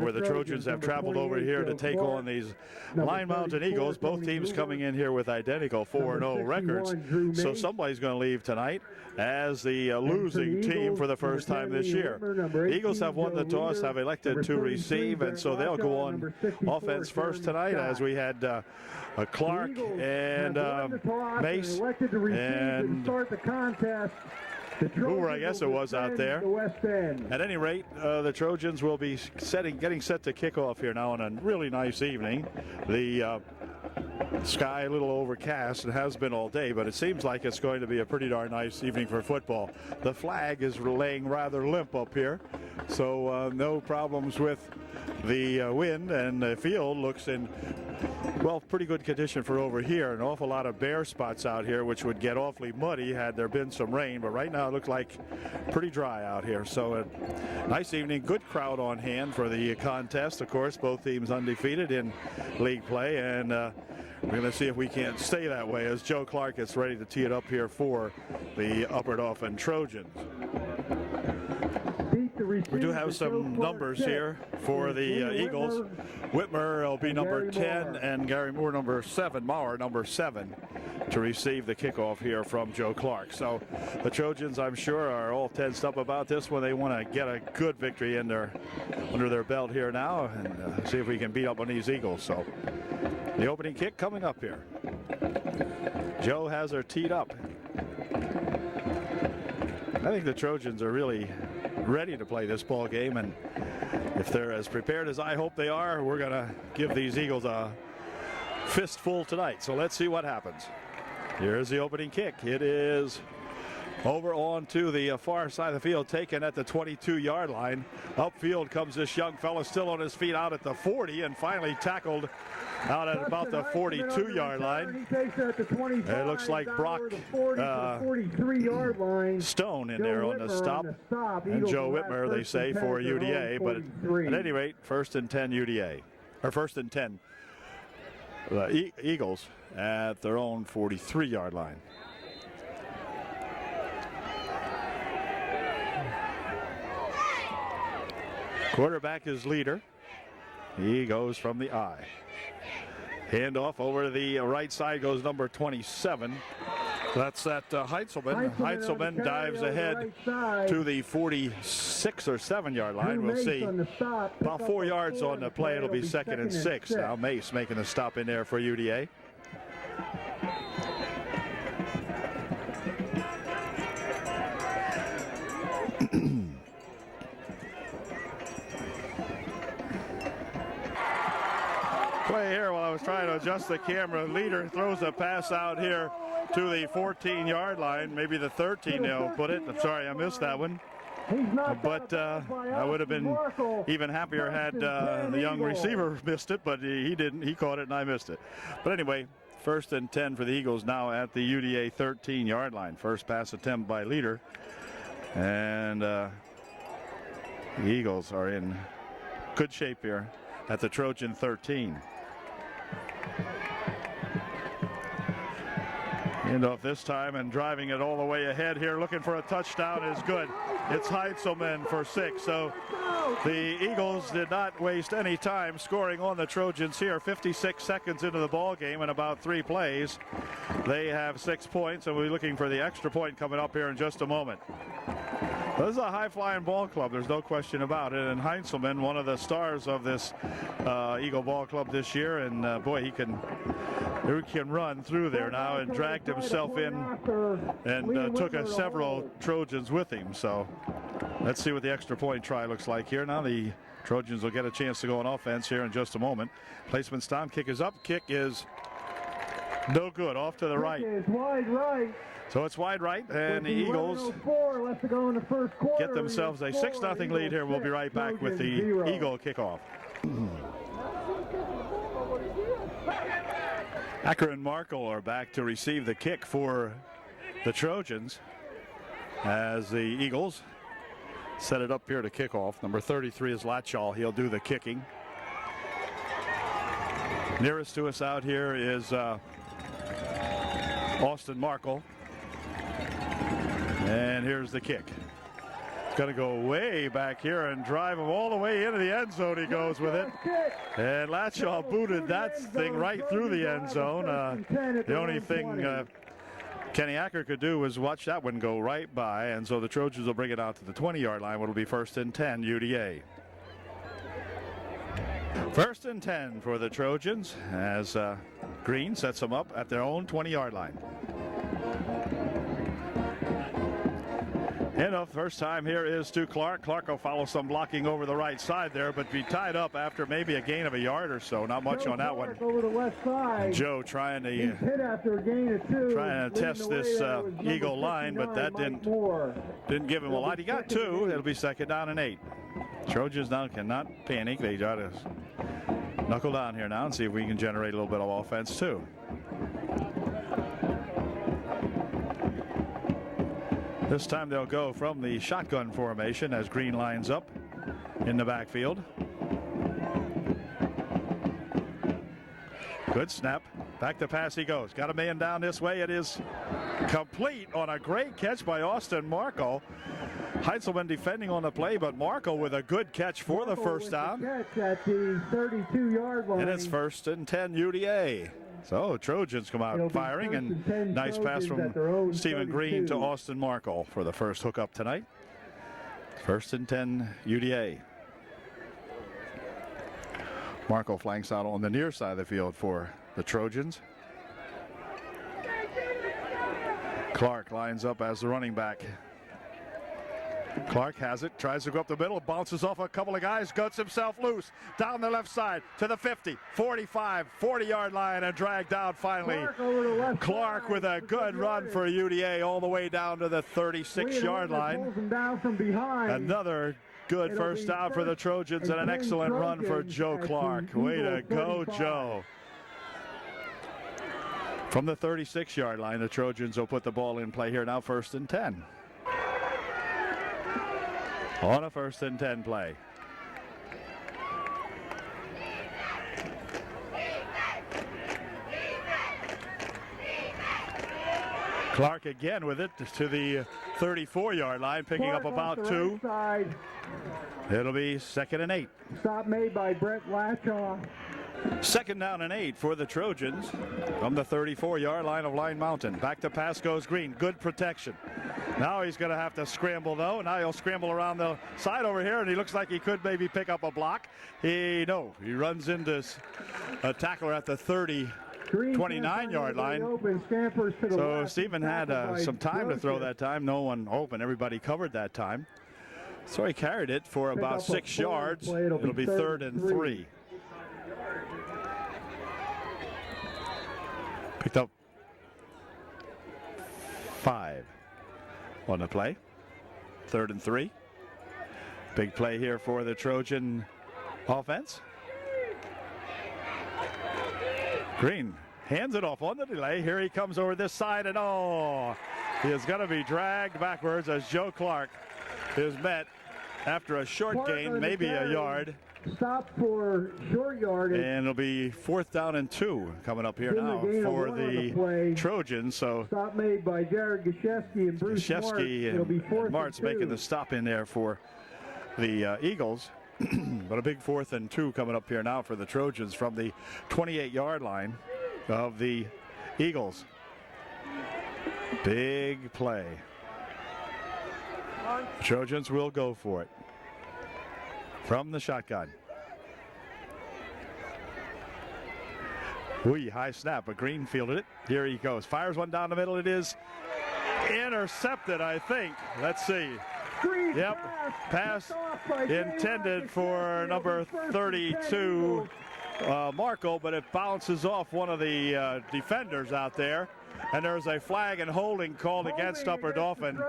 where the Trojans have traveled over here to take on these Line Mountain Eagles. Both teams coming in here with identical 4-0 records. So somebody's going to leave tonight as the losing team for the first time this year. The Eagles have won the toss, have elected to receive, and so they'll go on offense first tonight, as we had Clark and Mace and Hoover, I guess it was, out there. At any rate, the Trojans will be getting set to kick off here now on a really nice evening. The sky a little overcast, and has been all day, but it seems like it's going to be a pretty darn nice evening for football. The flag is laying rather limp up here, so no problems with the wind, and the field looks in, well, pretty good condition for over here. An awful lot of bare spots out here, which would get awfully muddy had there been some rain, but right now it looks like pretty dry out here. So a nice evening, good crowd on hand for the contest. Of course, both teams undefeated in league play, and we're going to see if we can't stay that way as Joe Clark gets ready to tee it up here for the Upper Dauphin Trojans. We do have some numbers here for the Eagles. Whitmer will be number 10, and Gary Moore number 7, Maurer number 7, to receive the kickoff here from Joe Clark. So the Trojans, I'm sure, are all tensed up about this one. They want to get a good victory under their belt here now, and see if we can beat up on these Eagles. So the opening kick coming up here. Joe has her teed up. I think the Trojans are really ready to play this ball game, and if they're as prepared as I hope they are, we're going to give these Eagles a fistful tonight. So let's see what happens. Here's the opening kick. It is over onto the far side of the field, taken at the 22-yard line. Upfield comes this young fella, still on his feet, out at the 40, and finally tackled out at about the 42-yard line. It looks like Brock Stone in there on the stop, and Joe Whitmer, they say, for UDA. But at any rate, first and 10 UDA, or first and 10 Eagles at their own 43-yard line. Quarterback is leader. He goes from the I. Handoff over to the right side goes number 27. That's that Heitzelman. Heitzelman dives ahead to the 46 or 7-yard line. We'll see. About 4 yards on the play. It'll be second and 6. Now Mace making a stop in there for UDA. Play here while I was trying to adjust the camera. Leader throws a pass out here to the 14-yard line, maybe the 13 they'll put it. I'm sorry I missed that one. But I would have been even happier had the young receiver missed it, but he didn't. He caught it and I missed it. But anyway, first and 10 for the Eagles now at the UDA 13-yard line. First pass attempt by Leader. And the Eagles are in good shape here at the Trojan 13. Handoff this time, and driving it all the way ahead here, looking for a touchdown is good. It's Heitzelman for 6. So the Eagles did not waste any time scoring on the Trojans here. 56 seconds into the ball game and about 3 plays. They have 6 points, and we'll be looking for the extra point coming up here in just a moment. This is a high-flying ball club, there's no question about it, and Heitzelman, one of the stars of this Eagle ball club this year, and boy, he can run through there now, and dragged himself in and took several Trojans with him. So let's see what the extra point try looks like here. Now the Trojans will get a chance to go on offense here in just a moment. Placement stop, kick is up, kick is no good, off to the right. Wide right. So it's wide right, and the Eagles get themselves a 6-0 lead here. We'll be right back with the Eagle kickoff. Acker and Markle are back to receive the kick for the Trojans as the Eagles set it up here to kick off. Number 33 is Latchall. He'll do the kicking. Nearest to us out here is Austin Markle. And here's the kick. Going to go way back here and drive him all the way into the end zone. He goes with it. And Latshaw booted that thing right through the end zone. The only thing Kenny Acker could do was watch that one go right by. And so the Trojans will bring it out to the 20-yard line. It'll be 1st and 10 UDA. 1st and 10 for the Trojans as Green sets them up at their own 20-yard line. Enough. First time here is to Clark. Clark will follow some blocking over the right side there, but be tied up after maybe a gain of a yard or so. Not much on that one. Over the left side. Joe trying to hit after a gain of 2. Trying to test this Eagle line, but that didn't give him a lot. He got 2. It'll be 2nd down and 8. Trojans now cannot panic. They try to knuckle down here now and see if we can generate a little bit of offense too. This time they'll go from the shotgun formation as Green lines up in the backfield. Good snap. Back to pass he goes. Got a man down this way. It is complete on a great catch by Austin Marco. Heitzelman defending on the play, but Marco with a good catch for the first down. Catch at the 32-yard line. And it's 1st and 10 UDA. So Trojans come out firing, and nice pass from Stephen Green to Austin Marco for the first hookup tonight. 1st and 10 UDA. Marco flanks out on the near side of the field for the Trojans. Clark lines up as the running back. Clark has it, tries to go up the middle, bounces off a couple of guys, guts himself loose down the left side to the 50, 45, 40-yard line, and dragged down finally. Clark with a good run for UDA all the way down to the 36-yard line. Another good first down for the Trojans and an excellent run for Joe Clark. Way to go, Joe. From the 36-yard line, the Trojans will put the ball in play here now, 1st and 10. On a 1st and 10 play. Clark again with it to the 34-yard line, picking up about 2. It'll be 2nd and 8. Stop made by Brett Latshaw. 2nd down and 8 for the Trojans from the 34-yard line of Line Mountain. Back to pass goes Green. Good protection. Now he's going to have to scramble, though. Now he'll scramble around the side over here, and he looks like he could maybe pick up a block. He runs into a tackler at the 29-yard line. So Stephen had some time to throw that time. No one open. Everybody covered that time. So he carried it for about 6 yards. It'll be 3rd and 3. Picked up 5 on the play. 3rd and 3. Big play here for the Trojan offense. Green hands it off on the delay. Here he comes over this side, and he is going to be dragged backwards as Joe Clark is met after a short gain, maybe a yard. Stop for short yardage. And it'll be 4th down and 2 coming up here now for the Trojans. So stop made by Jared Gashevsky and Bruce Martz making the stop in there for the Eagles. But a big 4th and 2 coming up here now for the Trojans from the 28-yard line of the Eagles. Big play. The Trojans will go for it from the shotgun. High snap, but Green fielded it. Here he goes. Fires one down the middle. It is intercepted, I think. Let's see. Yep. Pass intended for number 32, Marco, but it bounces off one of the defenders out there. And there's a flag and holding called against Upper Dauphin.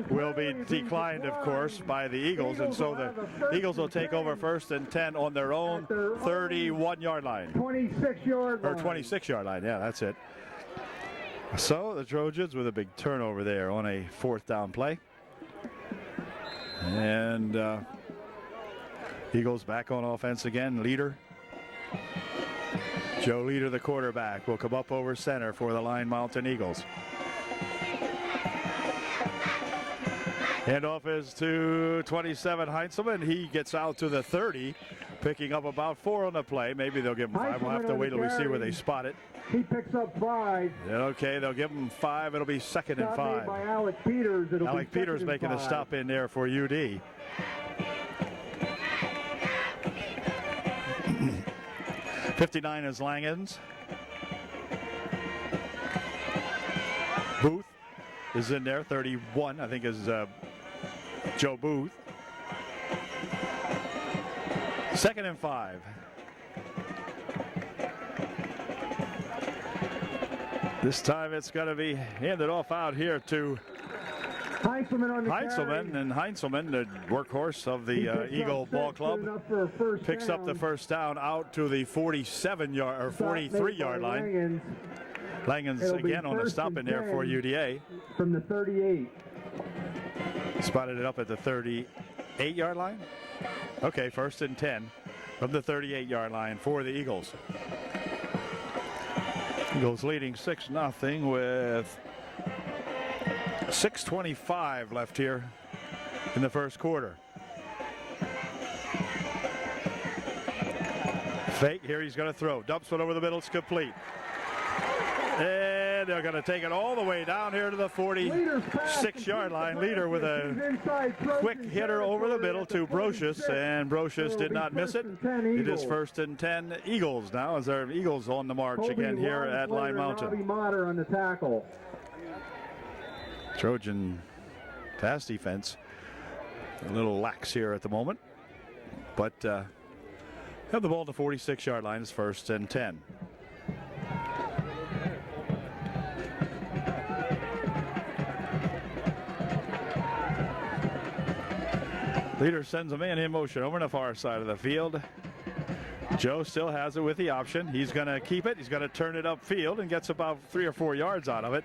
Will be declined, of course, by the Eagles. And so the Eagles will take over 1st and 10 on their own 31-yard line. 26-yard line. Or 26-yard line, yeah, that's it. So the Trojans with a big turnover there on a 4th down play. And Eagles back on offense again. Leader. Joe Leader, the quarterback, will come up over center for the Line Mountain Eagles. Handoff is to 27 Heinzelman. He gets out to the 30, picking up about 4 on the play. Maybe they'll give him 5. We'll have to wait till we see where they spot it. He picks up 5. Okay, they'll give him 5. It'll be 2nd and 5. By Alec Peters. Alec Peters making a stop in there for UD. '59 is Langens. Booth is in there. 31, I think, is Joe Booth. 2nd and 5. This time it's going to be handed off out here to Heinzelman, and Heinzelman, the workhorse of the Eagle Ball Club, picks up the first down out to the 47-yard or 43-yard line. Langens again on the stop in there for UDA. From the 38. Spotted it up at the 38-yard line. Okay, 1st and 10 from the 38-yard line for the Eagles. Eagles leading 6-0 with 6:25 left here in the first quarter. Fake, here he's going to throw. Dumps it over the middle, it's complete. And they're going to take it all the way down here to the 46-yard line. Leader with a quick hitter over the middle to Brocious, and Brocious did not miss it. It is 1st and 10 Eagles now, as their Eagles on the march again here at Line Mountain. On the tackle. Trojan pass defense a little lax here at the moment, but have the ball at the 46-yard line. Is 1st and 10. Leader sends a man in motion over on the far side of the field. Joe still has it with the option. He's going to keep it. He's going to turn it upfield and gets about 3 or 4 yards out of it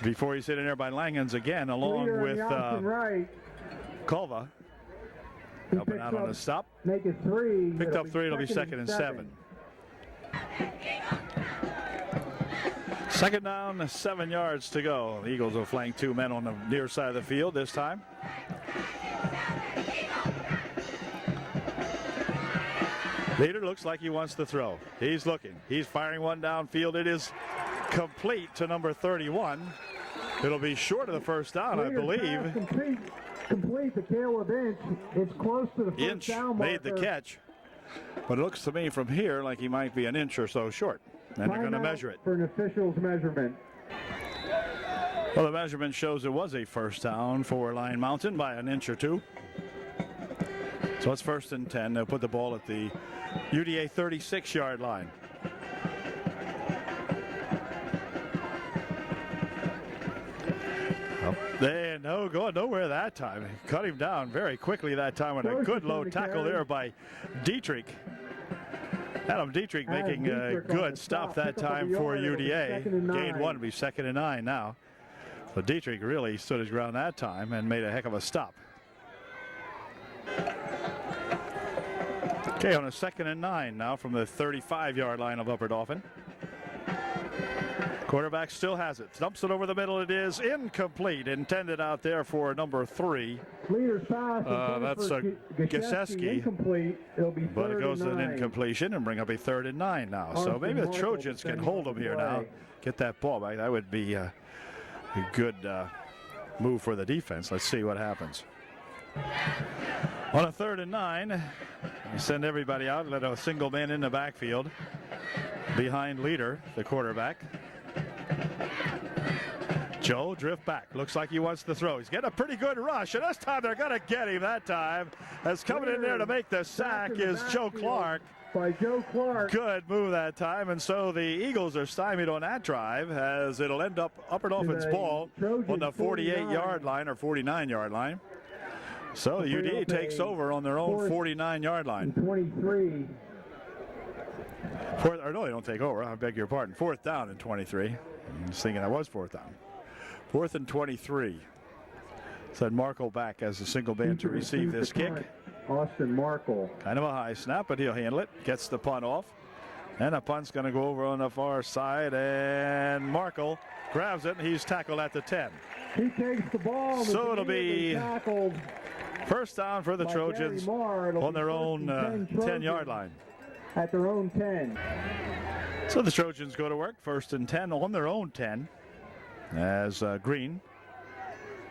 before he's hit in there by Langens again, along with Culva. Helping out on the stop. Make it 3. Picked up 3. It'll be 2nd and 7. 2nd down, 7 yards to go. The Eagles will flank 2 men on the near side of the field this time. Leader looks like he wants to throw. He's looking. He's firing one downfield. It is complete to number 31. It'll be short of the first down, I believe. Complete the Caleb Inch. It's close to the first down marker. Made the catch. But it looks to me from here like he might be an inch or so short. And they're going to measure it. For an official's measurement. Well, the measurement shows it was a first down for Line Mountain by an inch or 2. So it's 1st and 10. They'll put the ball at the UDA 36-yard line. And no, going nowhere that time. Cut him down very quickly that time with a good low tackle there by Dietrich. Adam Dietrich making a good stop that time for UDA. Gained 1, be 2nd and 9 now. So Dietrich really stood his ground that time and made a heck of a stop. Okay, on a 2nd and 9 now from the 35-yard line of Upper Dauphin. Quarterback still has it. Dumps it over the middle. It is incomplete. Intended out there for number 3. That's a Gieseski. But it goes to an incompletion and bring up a 3rd and 9 now. So maybe the Trojans can hold them here now. Get that ball back. That would be a good move for the defense. Let's see what happens. On a 3rd and 9, you send everybody out. Let a single man in the backfield behind Leader, the quarterback. Joe drift back. Looks like he wants to throw. He's getting a pretty good rush, and this time they're going to get him that time. As coming in there to make the sack is Joe Clark. By Joe Clark. Good move that time, and so the Eagles are stymied on that drive as it'll end up Upper Dolphins ball on the 48-yard line or 49-yard line. So UD takes over on their own 49-yard line. 23. No, they don't take over. I beg your pardon. 4th down and 23. I was thinking that was 4th down. 4th and 23. Said Markle back as a single man to receive this kick. Austin Markle. Kind of a high snap, but he'll handle it. Gets the punt off. And the punt's going to go over on the far side. And Markle grabs it, and he's tackled at the 10. He takes the ball. So it'll be tackled first down for the Trojans on their own 10-yard line. At their own 10. So the Trojans go to work, 1st and 10 on their own 10, as Green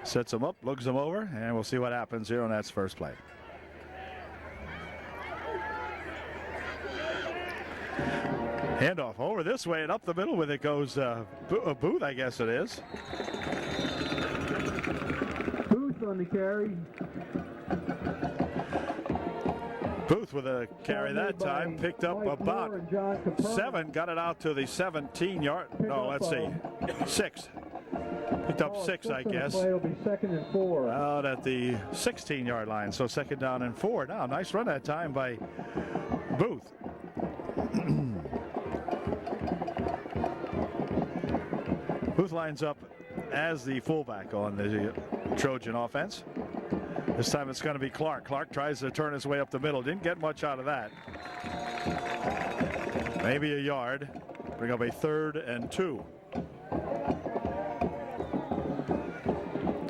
sets them up, looks them over, and we'll see what happens here on that first play. Handoff over this way and up the middle with it goes Booth, I guess it is. Booth on the carry. Booth with a carry that time, picked up about 7, got it out to the 17-yard, no, let's see, 6. Picked up 6, I guess. It'll be 2nd and 4. Out at the 16-yard line, so 2nd down and 4. Now, nice run that time by Booth. Booth lines up as the fullback on the Trojan offense. This time it's going to be Clark. Clark tries to turn his way up the middle. Didn't get much out of that. Maybe a yard. Bring up a 3rd and 2.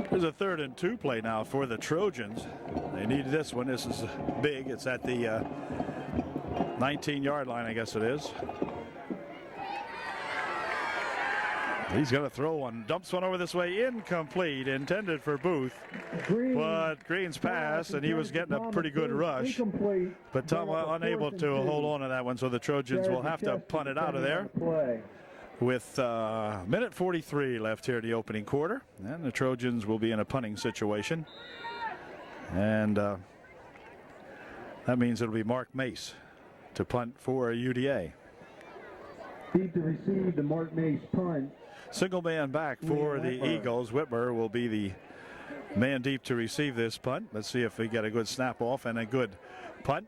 There's a 3rd and 2 play now for the Trojans. They need this one. This is big. It's at the 19-yard line, I guess it is. He's going to throw one. Dumps one over this way. Incomplete. Intended for Booth. But Green's pass, and he was getting a pretty good rush. But Tom unable to hold on to that one, so the Trojans will have to punt it out of there. With minute 43 left here in the opening quarter. And the Trojans will be in a punting situation. And that means it'll be Mark Mace to punt for UDA. Deep to receive the Mark Mace punt. Single man back for the Eagles. Whitmer will be the man deep to receive this punt. Let's see if we get a good snap off and a good punt.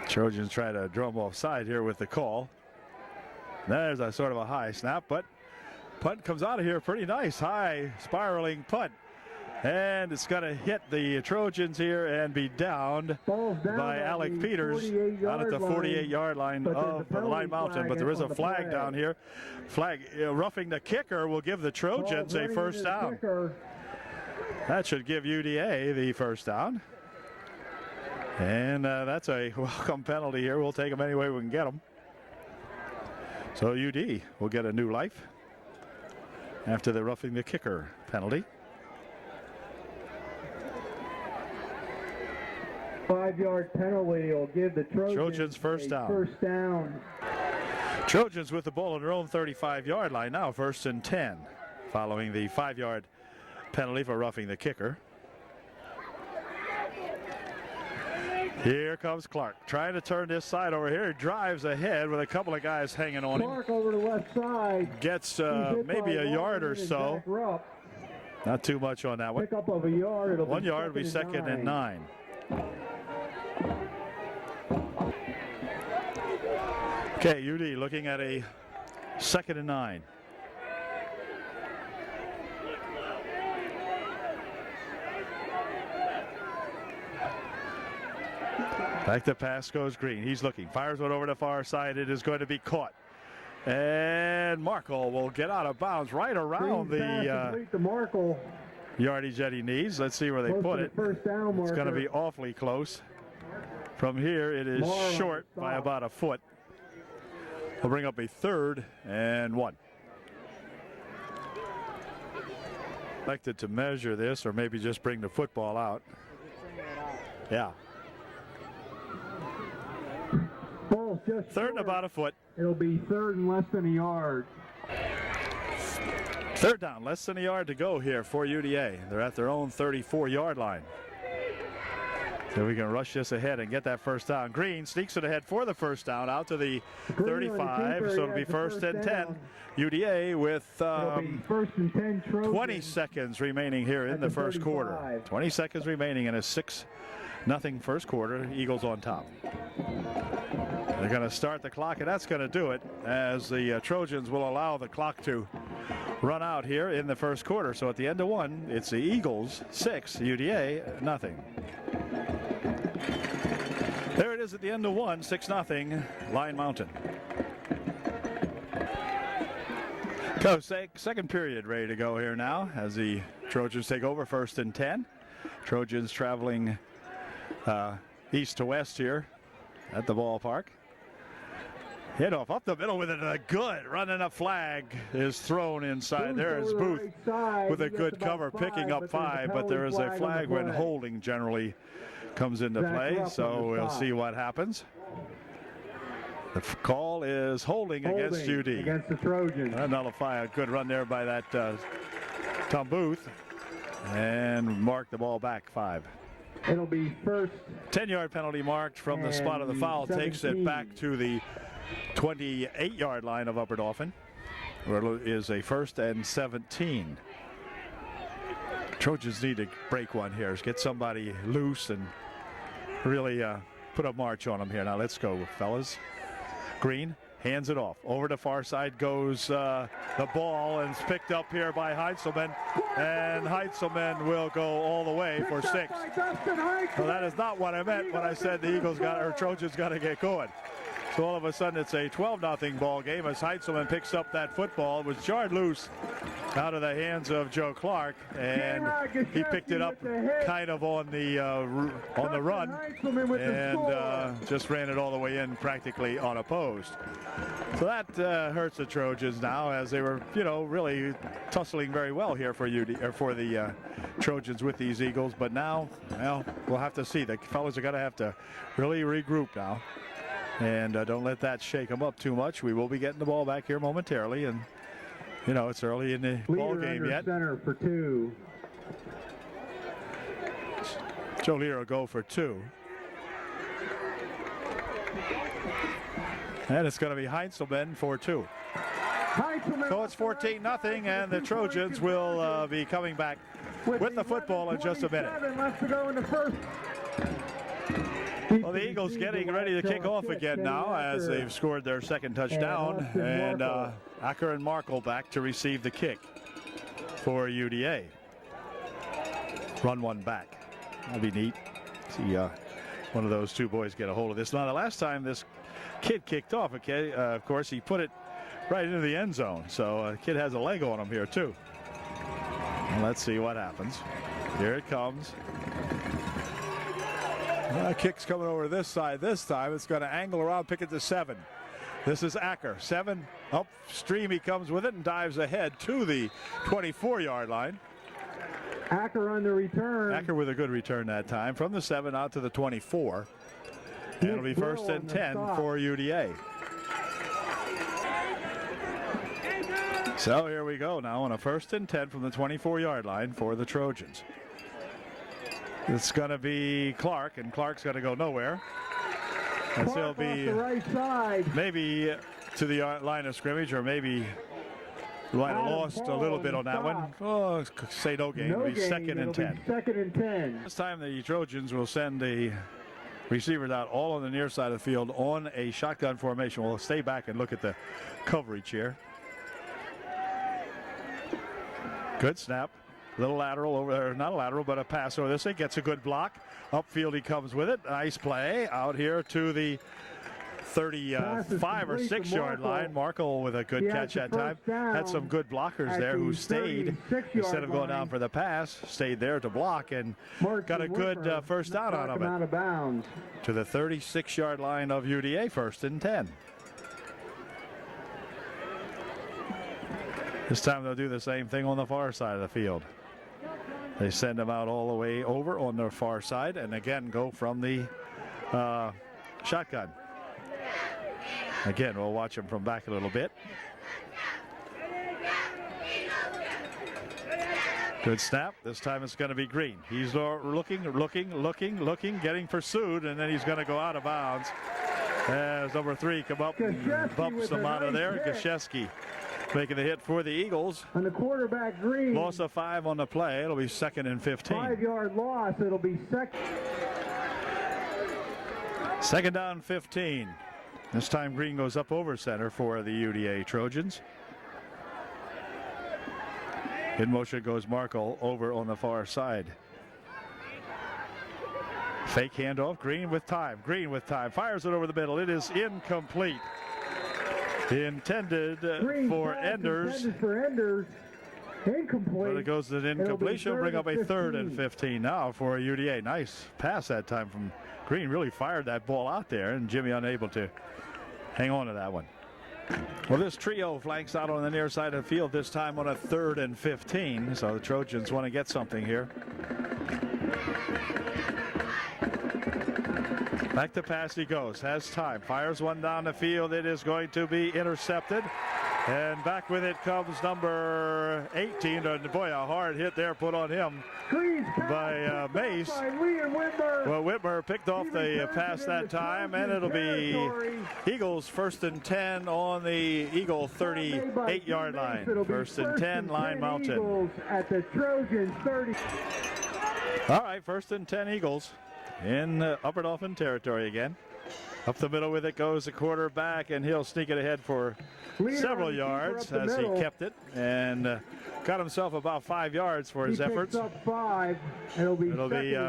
Trojans try to drum offside here with the call. There's a sort of a high snap, but punt comes out of here pretty nice. High spiraling punt. And it's going to hit the Trojans here and be downed by Alec Peters out at the 48-yard line of the Line Mountain. But there is a flag down here. Flag roughing the kicker will give the Trojans a first down. That should give UDA the first down. And that's a welcome penalty here. We'll take them any way we can get them. So UD will get a new life after the roughing the kicker penalty. 5-yard penalty will give the Trojans first down. Trojans with the ball on their own 35-yard line now, 1st and 10, following the 5-yard penalty for roughing the kicker. Here comes Clark, trying to turn this side over here. He drives ahead with a couple of guys hanging on him. Clark over the left side. Gets maybe a yard or so. Not too much on that one. Pick up of a yard. 1 yard will be 2nd and 9. Okay, UD looking at a 2nd and 9. Back to pass goes Green. He's looking. Fires one over the far side. It is going to be caught. And Markle will get out of bounds right around the yardage that he needs. Let's see where they put it. First down marker. It's going to be awfully close. From here, it is short by about a foot. We'll bring up a 3rd and 1. Elected to measure this, or maybe just bring the football out. Yeah. 3rd and about a foot. It'll be 3rd and less than a yard. 3rd down, less than a yard to go here for UDA. They're at their own 34-yard line. So we can rush this ahead and get that first down. Green sneaks it ahead for the first down out to the 35. So it'll be 1st and 10. UDA with 1st and 10 20 seconds remaining here in the first quarter. 20 seconds remaining in a 6-0 first quarter. Eagles on top. They're going to start the clock, and that's going to do it as the Trojans will allow the clock to run out here in the first quarter. So at the end of 1, it's the Eagles 6, UDA nothing. There it is at the end of one, 6-0, Lion Mountain. So second period ready to go here now as the Trojans take over, 1st and 10. Trojans traveling east to west here at the ballpark. Hit off up the middle with it. A good running a flag is thrown inside. There is Booth with a good cover picking up 5, but there is a flag when holding generally comes into play, so we'll see what happens. The call is holding against UD. Against the Trojans. Nullify a good run there by that Tom Booth and mark the ball back 5. It'll be first. 10-yard penalty marked from the spot of the foul. 17. Takes it back to the 28-yard line of Upper Dauphin, where it is a 1st and 17. Trojans need to break one here. Get somebody loose and really put a march on them here. Now let's go, fellas. Green hands it off. Over to far side goes the ball, and it's picked up here by Heintzelman. And Heintzelman will go all the way for 6. Well, that is not what I meant when I said the Trojans got to get going. So all of a sudden it's a 12-0 ball game as Heintzelman picks up that football. It was jarred loose out of the hands of Joe Clark, and he picked it up kind of on the run and just ran it all the way in practically unopposed. So that hurts the Trojans now, as they were, really tussling very well here for the Trojans with these Eagles. But now, well, we'll have to see. The fellas are going to have to really regroup now. And don't let that shake them up too much. We will be getting the ball back here momentarily, and it's early in the ball game yet. Center for 2. Joe Lear will go for 2. And it's going to be Heintzelman for 2. So it's 14-0, and the Trojans will be coming back with the football in just a minute. Left to go in the first. Well, the Eagles getting ready to kick off again now as they've scored their second touchdown, and Acker and Markle back to receive the kick for UDA. Run one back. That'll be neat. See one of those two boys get a hold of this. Now, the last time this kid kicked off, of course, he put it right into the end zone. So the kid has a leg on him here, too. And let's see what happens. Here it comes. Kick's coming over this side this time. It's going to angle around, pick it to 7. This is Acker. 7 upstream. He comes with it and dives ahead to the 24-yard line. Acker on the return. Acker with a good return that time from the 7 out to the 24. And it'll be 1st and 10 for UDA. So here we go now on a 1st and 10 from the 24-yard line for the Trojans. It's going to be Clark, and Clark's going to go nowhere. And so he'll be the right side. Maybe to the line of scrimmage, or maybe might have lost a little bit on that one. Oh, say no gain. It'll be 2nd and 10. 2nd and 10. This time the Trojans will send the receivers out all on the near side of the field on a shotgun formation. We'll stay back and look at the coverage here. Good snap. Little lateral over there, not a lateral, but a pass over this. It gets a good block. Upfield he comes with it. Nice play out here to the 35 or 6-yard line. Markle with a good catch that time. Had some good blockers there who stayed instead of going down for the pass. Stayed there to block and got a good first down out of it. Out of bounds. To the 36-yard line of UDA, 1st and 10. This time they'll do the same thing on the far side of the field. They send them out all the way over on their far side and again go from the shotgun. Again, we'll watch them from back a little bit. Good snap. This time it's going to be Green. He's looking, getting pursued, and then he's going to go out of bounds. As number 3 come up and bumps them out of there. Gashevsky making the hit for the Eagles. And the quarterback, Green. Loss of 5 on the play. It'll be 2nd and 15. 5-yard loss. It'll be 2nd down 15. This time Green goes up over center for the UDA Trojans. In motion goes Markle over on the far side. Fake handoff. Green with time. Green with time. Fires it over the middle. It is incomplete. Intended for Enders. Intended for Enders. Incomplete. But it goes to an incompletion. Bring up a 3rd and 15 now for UDA. Nice pass that time from Green. Really fired that ball out there, and Jimmy unable to hang on to that one. Well, this trio flanks out on the near side of the field, this time on a 3rd and 15. So the Trojans want to get something here. Back to pass he goes. Has time. Fires one down the field. It is going to be intercepted. And back with it comes number 18. And boy, a hard hit there put on him by Mace. Well, Whitmer picked off the pass that time, and it'll be Eagles 1st and 10 on the Eagle 38-yard line. 1st and 10, line mountain. At the Trojan 30. All right, 1st and 10 Eagles in Upper Dauphin territory again. Up the middle with it goes the quarterback, and he'll sneak it ahead for several yards as he kept it and got himself about 5 yards for his efforts. Up 5. It'll be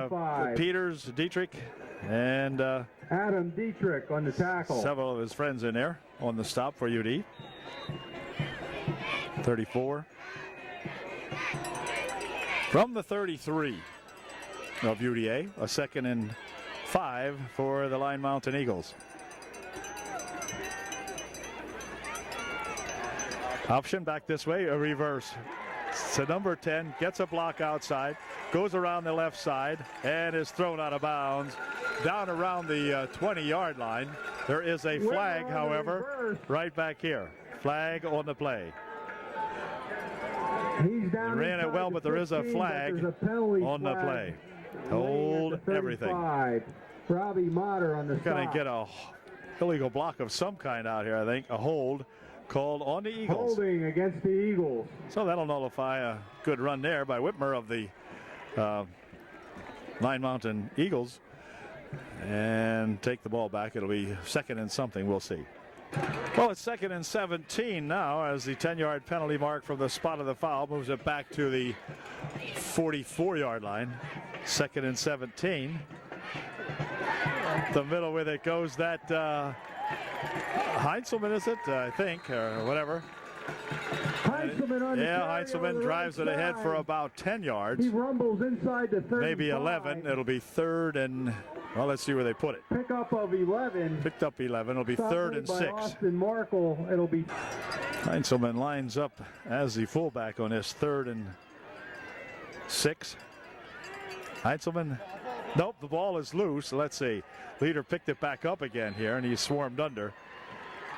5. Peters, Dietrich, and Adam Dietrich on the tackle. Several of his friends in there on the stop for UD. 34. From the 33 of UDA, a 2nd and 5 for the Line Mountain Eagles. Option back this way, a reverse. So number 10 gets a block outside, goes around the left side, and is thrown out of bounds down around the 20-yard line. There is a flag, however, right back here. Flag on the play. He's down. He ran it well, but there is a flag on the play. Hold everything. Robbie Motter on the side. Going to get a illegal block of some kind out here, I think. A hold called on the Eagles. Holding against the Eagles. So that'll nullify a good run there by Whitmer of the Line Mountain Eagles. And take the ball back. It'll be 2nd and something. We'll see. Well, it's 2nd and 17 now as the 10-yard penalty mark from the spot of the foul moves it back to the 44-yard line. 2nd and 17. The middle with it goes that Heinzelman, is it? I think, or whatever. Heinzelman drives it ahead for about 10 yards. He rumbles inside the 35. Maybe 11. It'll be 3rd and, well, let's see where they put it. Pickup of 11. Picked up 11. It'll be 3rd and 6. Austin Markle. It'll be. Heinzelman lines up as the fullback on this 3rd and 6. Heinzelman, nope, the ball is loose. Let's see. Leader picked it back up again here, and he swarmed under.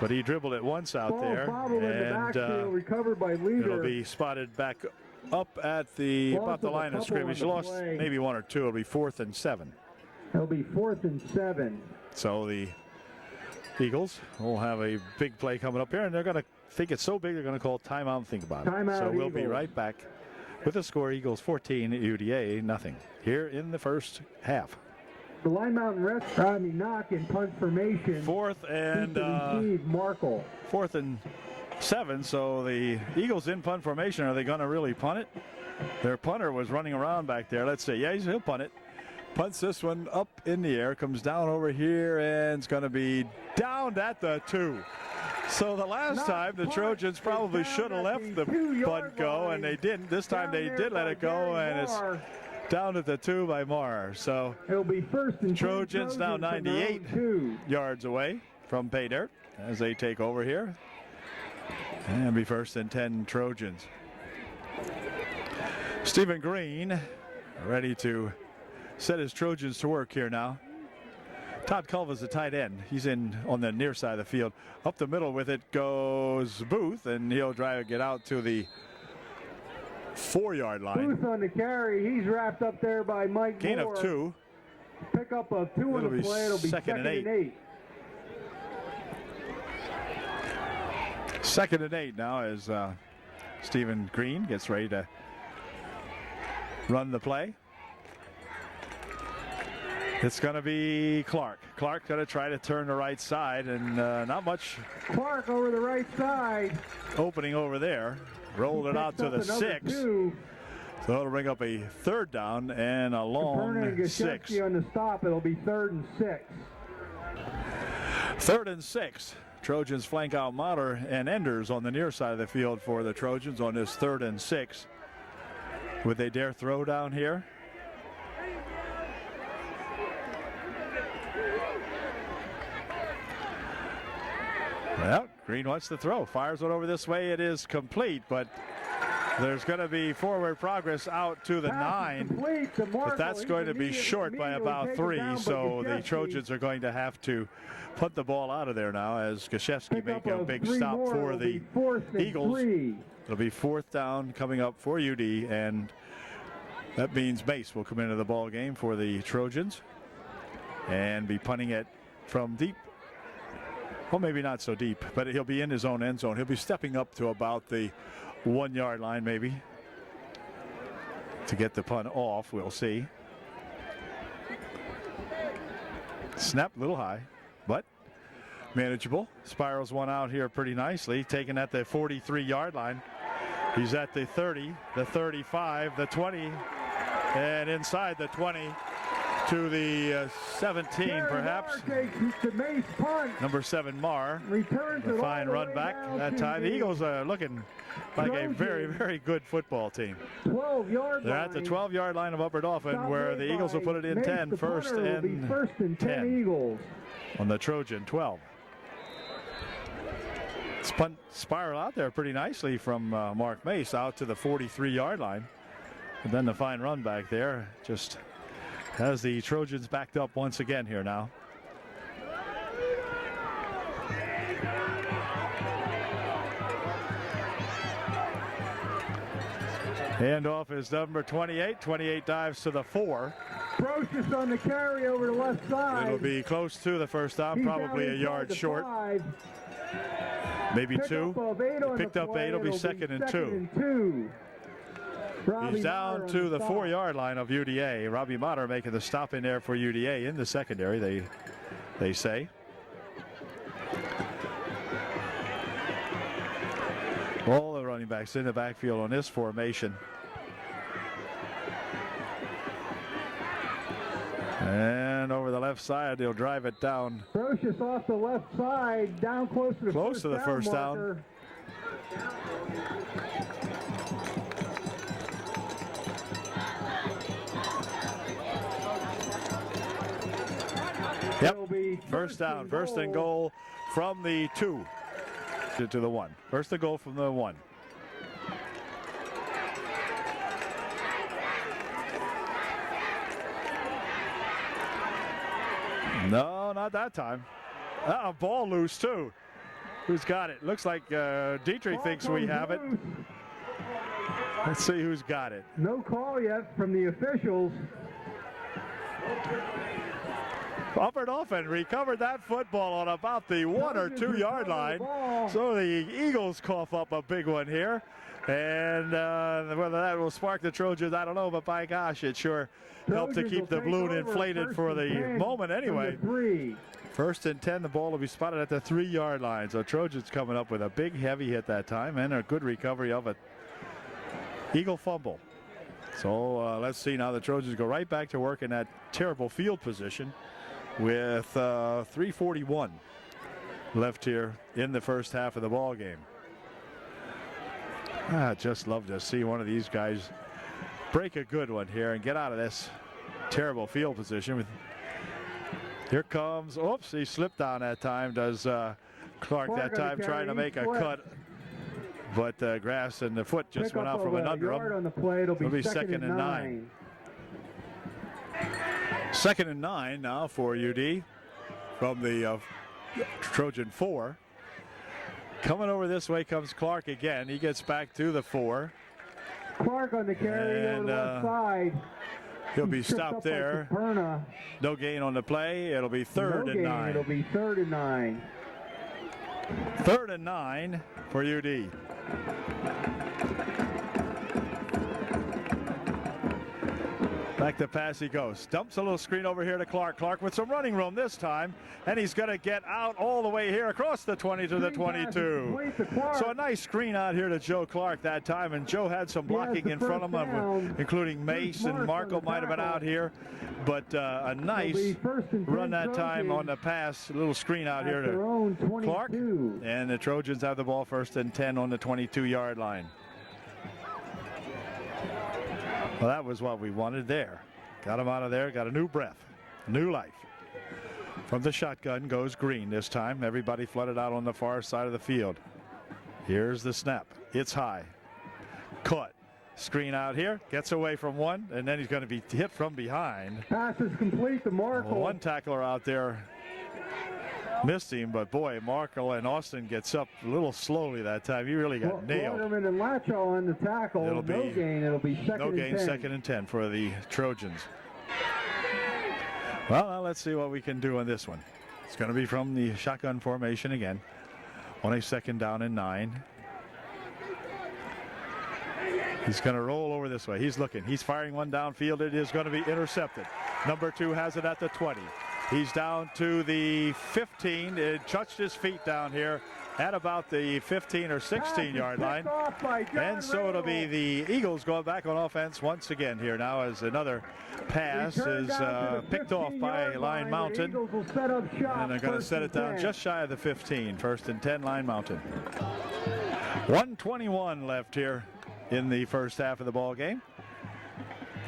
But he dribbled it once out there, and recovered by Leader. It'll be spotted back up at about the line of scrimmage. Lost maybe 1 or 2. It'll be 4th and 7. It'll be 4th and 7. So the Eagles will have a big play coming up here, and they're going to think it's so big they're going to call timeout and think about it. So we'll be right back with the score. Eagles 14, UDA nothing here in the first half. The Line Mountain knock in punt formation. 4th and 4th and 7. So the Eagles in punt formation. Are they going to really punt it? Their punter was running around back there. Let's see. Yeah, he'll punt it. Punts this one up in the air. Comes down over here, and it's going to be down at the 2. So the last time the Trojans probably should have left the punt go, and they didn't. This time they did let it go, and it's down at the 2 by Marr. So it'll be 1st and Trojans now 98 yards away from pay dirt as they take over here. And be 1st and 10 Trojans. Stephen Green ready to set his Trojans to work here now. Todd Culva's the tight end. He's in on the near side of the field. Up the middle with it goes Booth, and he'll get out to the 4-yard line. Booth on the carry. He's wrapped up there by Mike Gain Moore. of 2. Pick up of 2 on the play. It'll be 2nd and 8. 2nd and 8 now as Stephen Green gets ready to run the play. It's going to be Clark. Clark going to try to turn the right side, and not much. Clark over the right side. Opening over there. Rolled it out to the 6. So it'll bring up a third down and a long 6. On the stop, it'll be 3rd and 6. 3rd and 6. Trojans flank out Motter and Enders on the near side of the field for the Trojans on this 3rd and 6. Would they dare throw down here? Well, Green wants to throw. Fires it over this way. It is complete, but there's going to be forward progress out to the 9. But that's going to be short by about 3. So the Trojans are going to have to put the ball out of there now as Gashevsky make a big stop for the Eagles. It'll be 4th down coming up for UD, and that means Mace will come into the ball game for the Trojans and be punting it from deep. Well, maybe not so deep, but he'll be in his own end zone. He'll be stepping up to about the 1-yard line maybe to get the punt off. We'll see. Snap a little high, but manageable. Spirals one out here pretty nicely, taken at the 43-yard line. He's at the 30, the 35, the 20, and inside the 20 to the 17 perhaps. Number 7 Marr. A fine run back that time. The Eagles are looking like a very, very good football team. 12-yard They're at the 12-yard line of Upper Dauphin where the Eagles will put it in 10. First and 10 Eagles on the Trojan 12. Punt spiral out there pretty nicely from Mark Mace out to the 43-yard line. And then the fine run back there just has the Trojans backed up once again here now. Handoff is number 28. 28 dives to the 4. Brocious on the carry over the left side. It'll be close to the first down, probably a yard short. 5. Maybe 2. Picked up 8. It'll be 2nd and 2. He's down to the 4-yard line of UDA. Robbie Motter making the stop in there for UDA in the secondary, they say. All the running backs in the backfield on this formation. And over the left side, they'll drive it down. Brocious off the left side, down close to the first down. Yep, first down, first and goal from the 2 to the 1. First and goal from the 1. No, not that time. Ball loose too. Who's got it? Looks like Dietrich thinks we have it. Let's see who's got it. No call yet from the officials. Upper Dauphin recovered that football on about the 1 or 2 yard line. So the Eagles cough up a big one here. And whether that will spark the Trojans, I don't know. But by gosh, it sure helped to keep the balloon inflated for the moment anyway. 1st and 10, the ball will be spotted at the 3-yard line. So Trojans coming up with a big heavy hit that time and a good recovery of it. Eagle fumble. So let's see now. The Trojans go right back to work in that terrible field position with 3:41 left here in the first half of the ball game. I just love to see one of these guys break a good one here and get out of this terrible field position. Here comes, oops, he slipped down that time, does Clark that time trying to make a cut. But grass and the foot just went out from an under him. It'll be 2nd and 9. 2nd and 9 now for UD from the Trojan 4. Coming over this way comes Clark again. He gets back to the 4. Clark on the carry on the left side. He'll be stopped there. No gain on the play. It'll be 3rd and 9. It'll be 3rd and 9. 3rd and 9 for UD. Back to pass he goes. Dumps a little screen over here to Clark. Clark with some running room this time. And he's going to get out all the way here across the 20 to the 22. So a nice screen out here to Joe Clark that time. And Joe had some blocking in front of him, including Mace and Marco might have been out here. But a nice run that time on the pass. A little screen out here to Clark. And the Trojans have the ball 1st and 10 on the 22-yard line. Well, that was what we wanted there. Got him out of there, got a new breath, new life. From the shotgun goes Green this time. Everybody flooded out on the far side of the field. Here's the snap. It's high. Caught. Screen out here. Gets away from one, and then he's going to be hit from behind. Pass is complete to Markle. One tackler out there missed him, but boy, Markle and Austin gets up a little slowly that time. He really got nailed. Waterman and Lacho on the tackle. It'll be no gain. It'll be second no and gain, 10. 2nd and 10 for the Trojans. Well, now let's see what we can do on this one. It's going to be from the shotgun formation again on a 2nd down and 9. He's going to roll over this way. He's looking. He's firing one downfield. It is going to be intercepted. Number 2 has it at the 20. He's down to the 15. It touched his feet down here at about the 15 or 16-yard line. And so it'll be the Eagles going back on offense once again here now as another pass is picked off by Line Mountain. And they're going to set it down just shy of the 15. 1st and 10, Line Mountain. 1:21 left here in the first half of the ball game.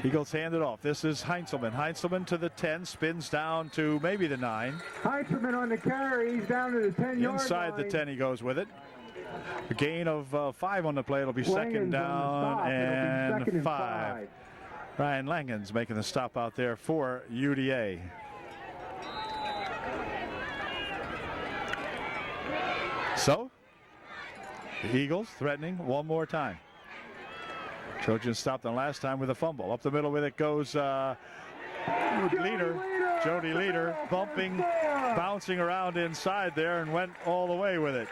Eagles hand it off. This is Heinzelman. Heinzelman to the 10, spins down to maybe the 9. Heinzelman on the carry. He's down to the 10-yard line. Inside the 10 he goes with it. A gain of 5 on the play. It'll be 2nd down and 5. Ryan Langen's making the stop out there for UDA. So, the Eagles threatening one more time. Trojans stopped them last time with a fumble. Up the middle with it goes Jody Leader, bumping, bouncing around inside there and went all the way with it.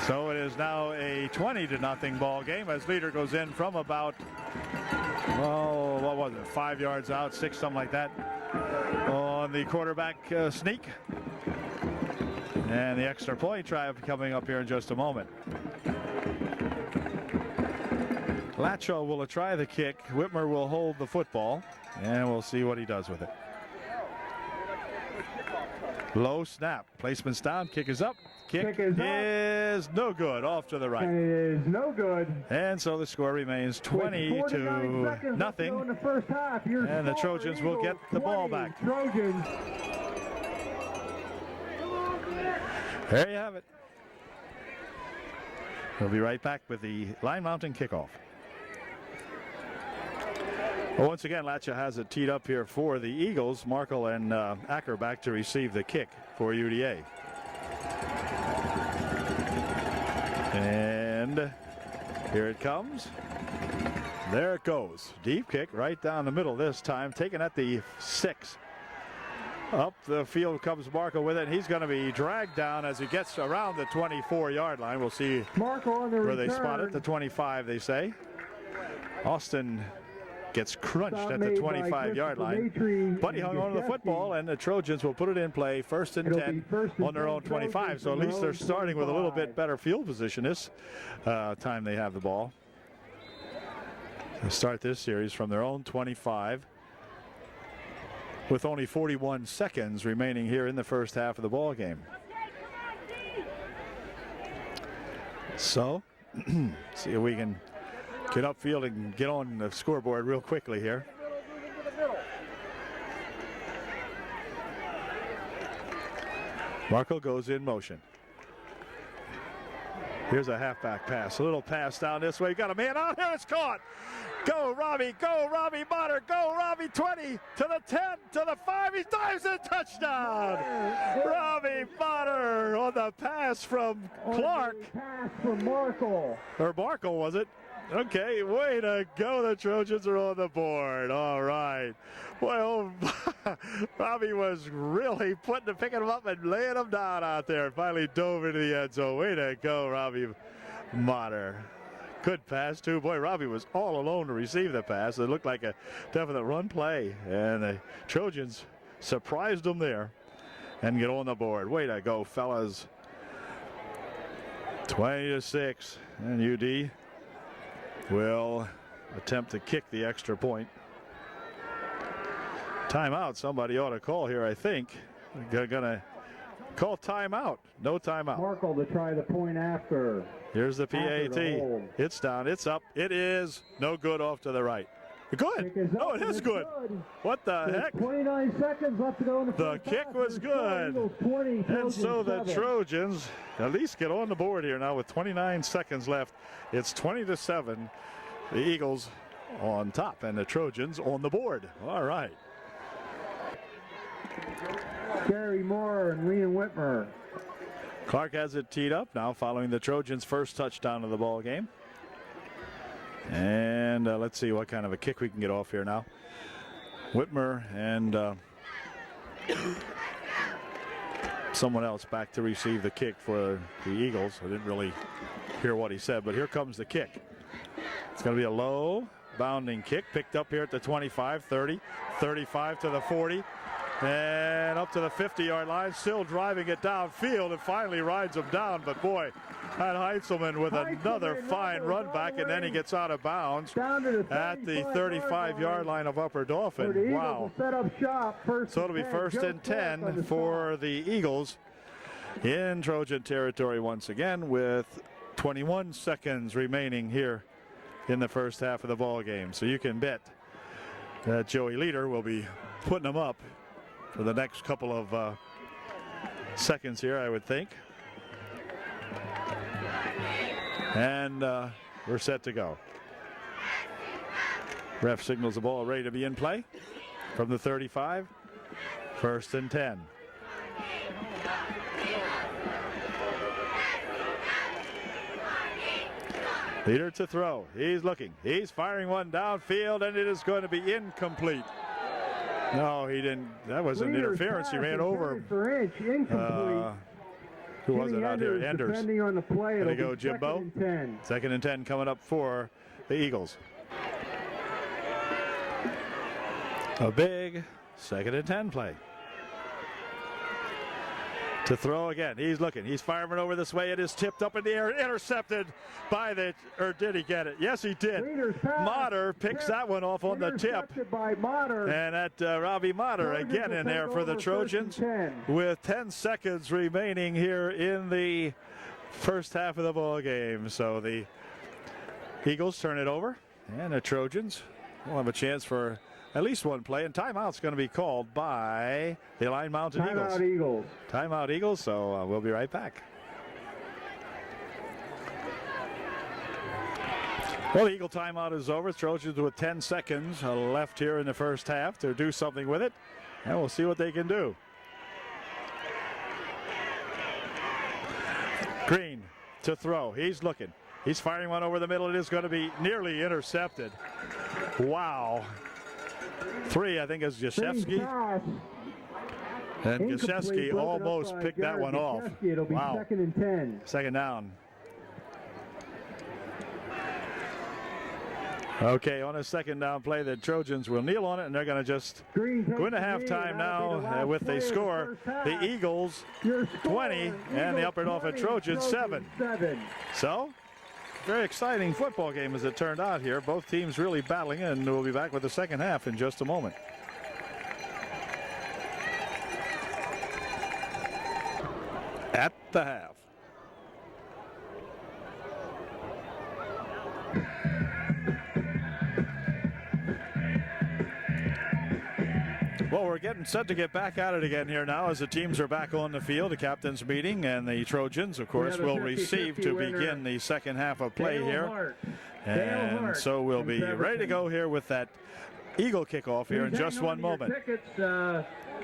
So it is now a 20-0 ball game as Leader goes in from about, what was it, 5 yards out, 6, something like that, on the quarterback sneak. And the extra point try coming up here in just a moment. Lacho will try the kick. Whitmer will hold the football, and we'll see what he does with it. Low snap. Placement's down. Kick is up. Kick is no good. Off to the right. And it is no good. And so the score remains 20 to nothing. In the first half, and the Trojans will get the ball back. Trojans. There you have it. We'll be right back with the Line Mountain kickoff. Well, once again, Lacho has it teed up here for the Eagles. Markle and Acker back to receive the kick for UDA. And here it comes. There it goes. Deep kick right down the middle this time, taken at the 6. Up the field comes Marco with it. He's going to be dragged down as he gets around the 24-yard line. We'll see where they spot it. The 25, they say. Austin gets crunched at the 25-yard line, but he hung on to the football, and the Trojans will put it in play 1st and 10 on their own 25. So at least they're starting with a little bit better field position this time they have the ball. They start this series from their own 25 with only 41 seconds remaining here in the first half of the ball game. So see if we can get upfield and get on the scoreboard real quickly here. Marco goes in motion. Here's a halfback pass. A little pass down this way. Got a man out here. It's caught. Go, Robbie. Go, Robbie Motter. Go, Robbie. 20 to the 10 to the 5. He dives in. Touchdown. Robbie Motter on the pass from Clark. Pass from Markle. Or Markle, was it? Okay, way to go. The Trojans are on the board. All right. Well, Robbie was really picking him up and laying him down out there. Finally dove into the end zone. Way to go, Robbie Motter. Good pass, too. Boy, Robbie was all alone to receive the pass. It looked like a definite run play, and the Trojans surprised them there and get on the board. Way to go, fellas. 20-6, and UD will attempt to kick the extra point. Timeout, somebody ought to call here, I think. They're going to call timeout. No timeout. Markle to try the point after. Here's the PAT. It's down, it's up. It is no good off to the right. Good. Oh, it is good. What the heck? 29 seconds left to go in the first kick half. was good. 20, and so the 7. Trojans at least get on the board here now with 29 seconds left. It's 20-7. The Eagles on top and the Trojans on the board. All right. Gary Moore and Liam Whitmer. Clark has it teed up now following the Trojans' first touchdown of the ball game. And let's see what kind of a kick we can get off here now. Whitmer and someone else back to receive the kick for the Eagles. I didn't really hear what he said, but here comes the kick. It's going to be a low bounding kick, picked up here at the 25, 30, 35 to the 40. And up to the 50-yard line, still driving it downfield, and finally rides him down. But boy, that Heitzelman with another fine run back, and then he gets out of bounds at the 35-yard line of Upper Dauphin. Wow. So it'll be first and 10 for the Eagles in Trojan territory once again, with 21 seconds remaining here in the first half of the ball game. So you can bet that Joey Leader will be putting them up for the next couple of seconds here, I would think. And we're set to go. Ref signals the ball ready to be in play from the 35. First and 10. Leader to throw. He's looking. He's firing one downfield, and it is going to be incomplete. No, he didn't. That was an interference. He ran over. Who was it out here? Enders. Depending on the play, it'll go Jimbo. Second and 10 coming up for the Eagles. A big second and 10 play. To throw again. He's looking. He's firing over this way. It is tipped up in the air. Intercepted by the, or did he get it? Yes, he did. Motter picks that one off on the tip. And at Robbie Motter again in there for the Trojans with 10 seconds remaining here in the first half of the ball game. So the Eagles turn it over, and the Trojans will have a chance for at least one play, and timeout's going to be called by the Line Mountain Eagles. Timeout Eagles. Timeout Eagles, so we'll be right back. Well, the Eagle timeout is over. Trojans with 10 seconds left here in the first half to do something with it, and we'll see what they can do. Green to throw. He's looking. He's firing one over the middle. It is going to be nearly intercepted. Wow. 3, I think, is Gaszewski. And Gaszewski almost picked that one off. It'll be second and 10. Second down. Okay, on a second down play, the Trojans will kneel on it, and they're going to just go into halftime now with the score. The Eagles 20 and the Upper Dauphin Trojans 7. So, very exciting football game as it turned out here. Both teams really battling, and we'll be back with the second half in just a moment. At the half. Well, we're getting set to get back at it again here now as the teams are back on the field. The captain's meeting, and the Trojans, of course, will receive to begin the second half of play here. And so we'll be ready to go here with that Eagle kickoff here in just one moment.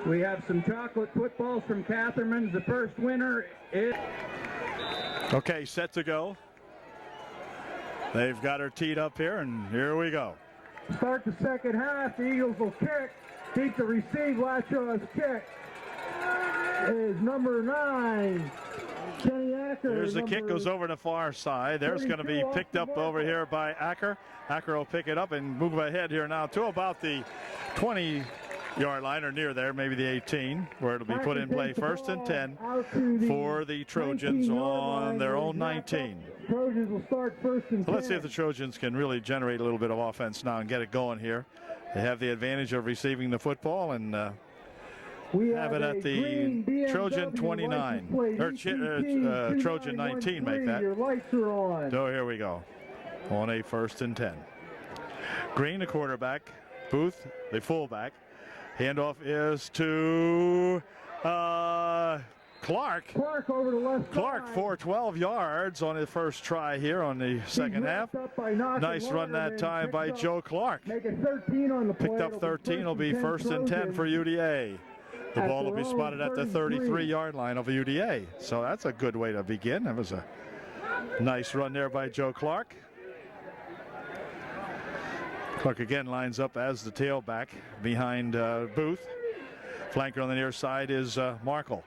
We have some chocolate footballs from Catherman's. The first winner is... Okay, set to go. They've got her teed up here, and here we go. Start the second half. The Eagles will kick. Keep the receive. Latcho's kick is number 9. Here's the kick, goes over the far side. There's going to be picked up over here by Acker. Acker will pick it up and move ahead here now to about the 20-yard line or near there, maybe the 18, where it'll be put in play. 1st and 10 for the Trojans on their own 19. Trojans will start 1st and 10. So let's see if the Trojans can really generate a little bit of offense now and get it going here. They have the advantage of receiving the football and we have it at the Trojan 29, or Trojan 19, make that. Your lights are on. So here we go, on a 1st and 10. Green, the quarterback. Booth, the fullback. Handoff is to Clark. Clark over the left Clark side. for 12 yards on his first try here on the second half. Nice run that time by Joe Clark. Make it 13 on the play. Picked up 13, will be 1st and 10 for UDA. The ball will be spotted at the 33-yard line of UDA. So that's a good way to begin. That was a nice run there by Joe Clark. Clark again lines up as the tailback behind Booth. Flanker on the near side is Markle.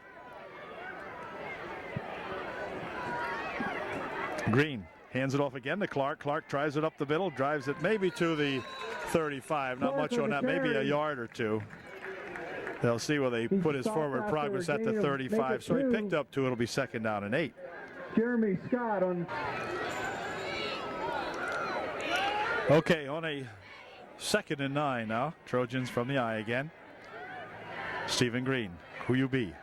Green hands it off again to Clark. Clark tries it up the middle, drives it maybe to the 35. Not much on that, maybe a yard or two. They'll see where they put his forward progress at the 35. So he picked up 2. It'll be 2nd down and 8. Jeremy Scott on. Okay, on a 2nd and 9 now. Trojans from the eye again. Stephen Green, who you be?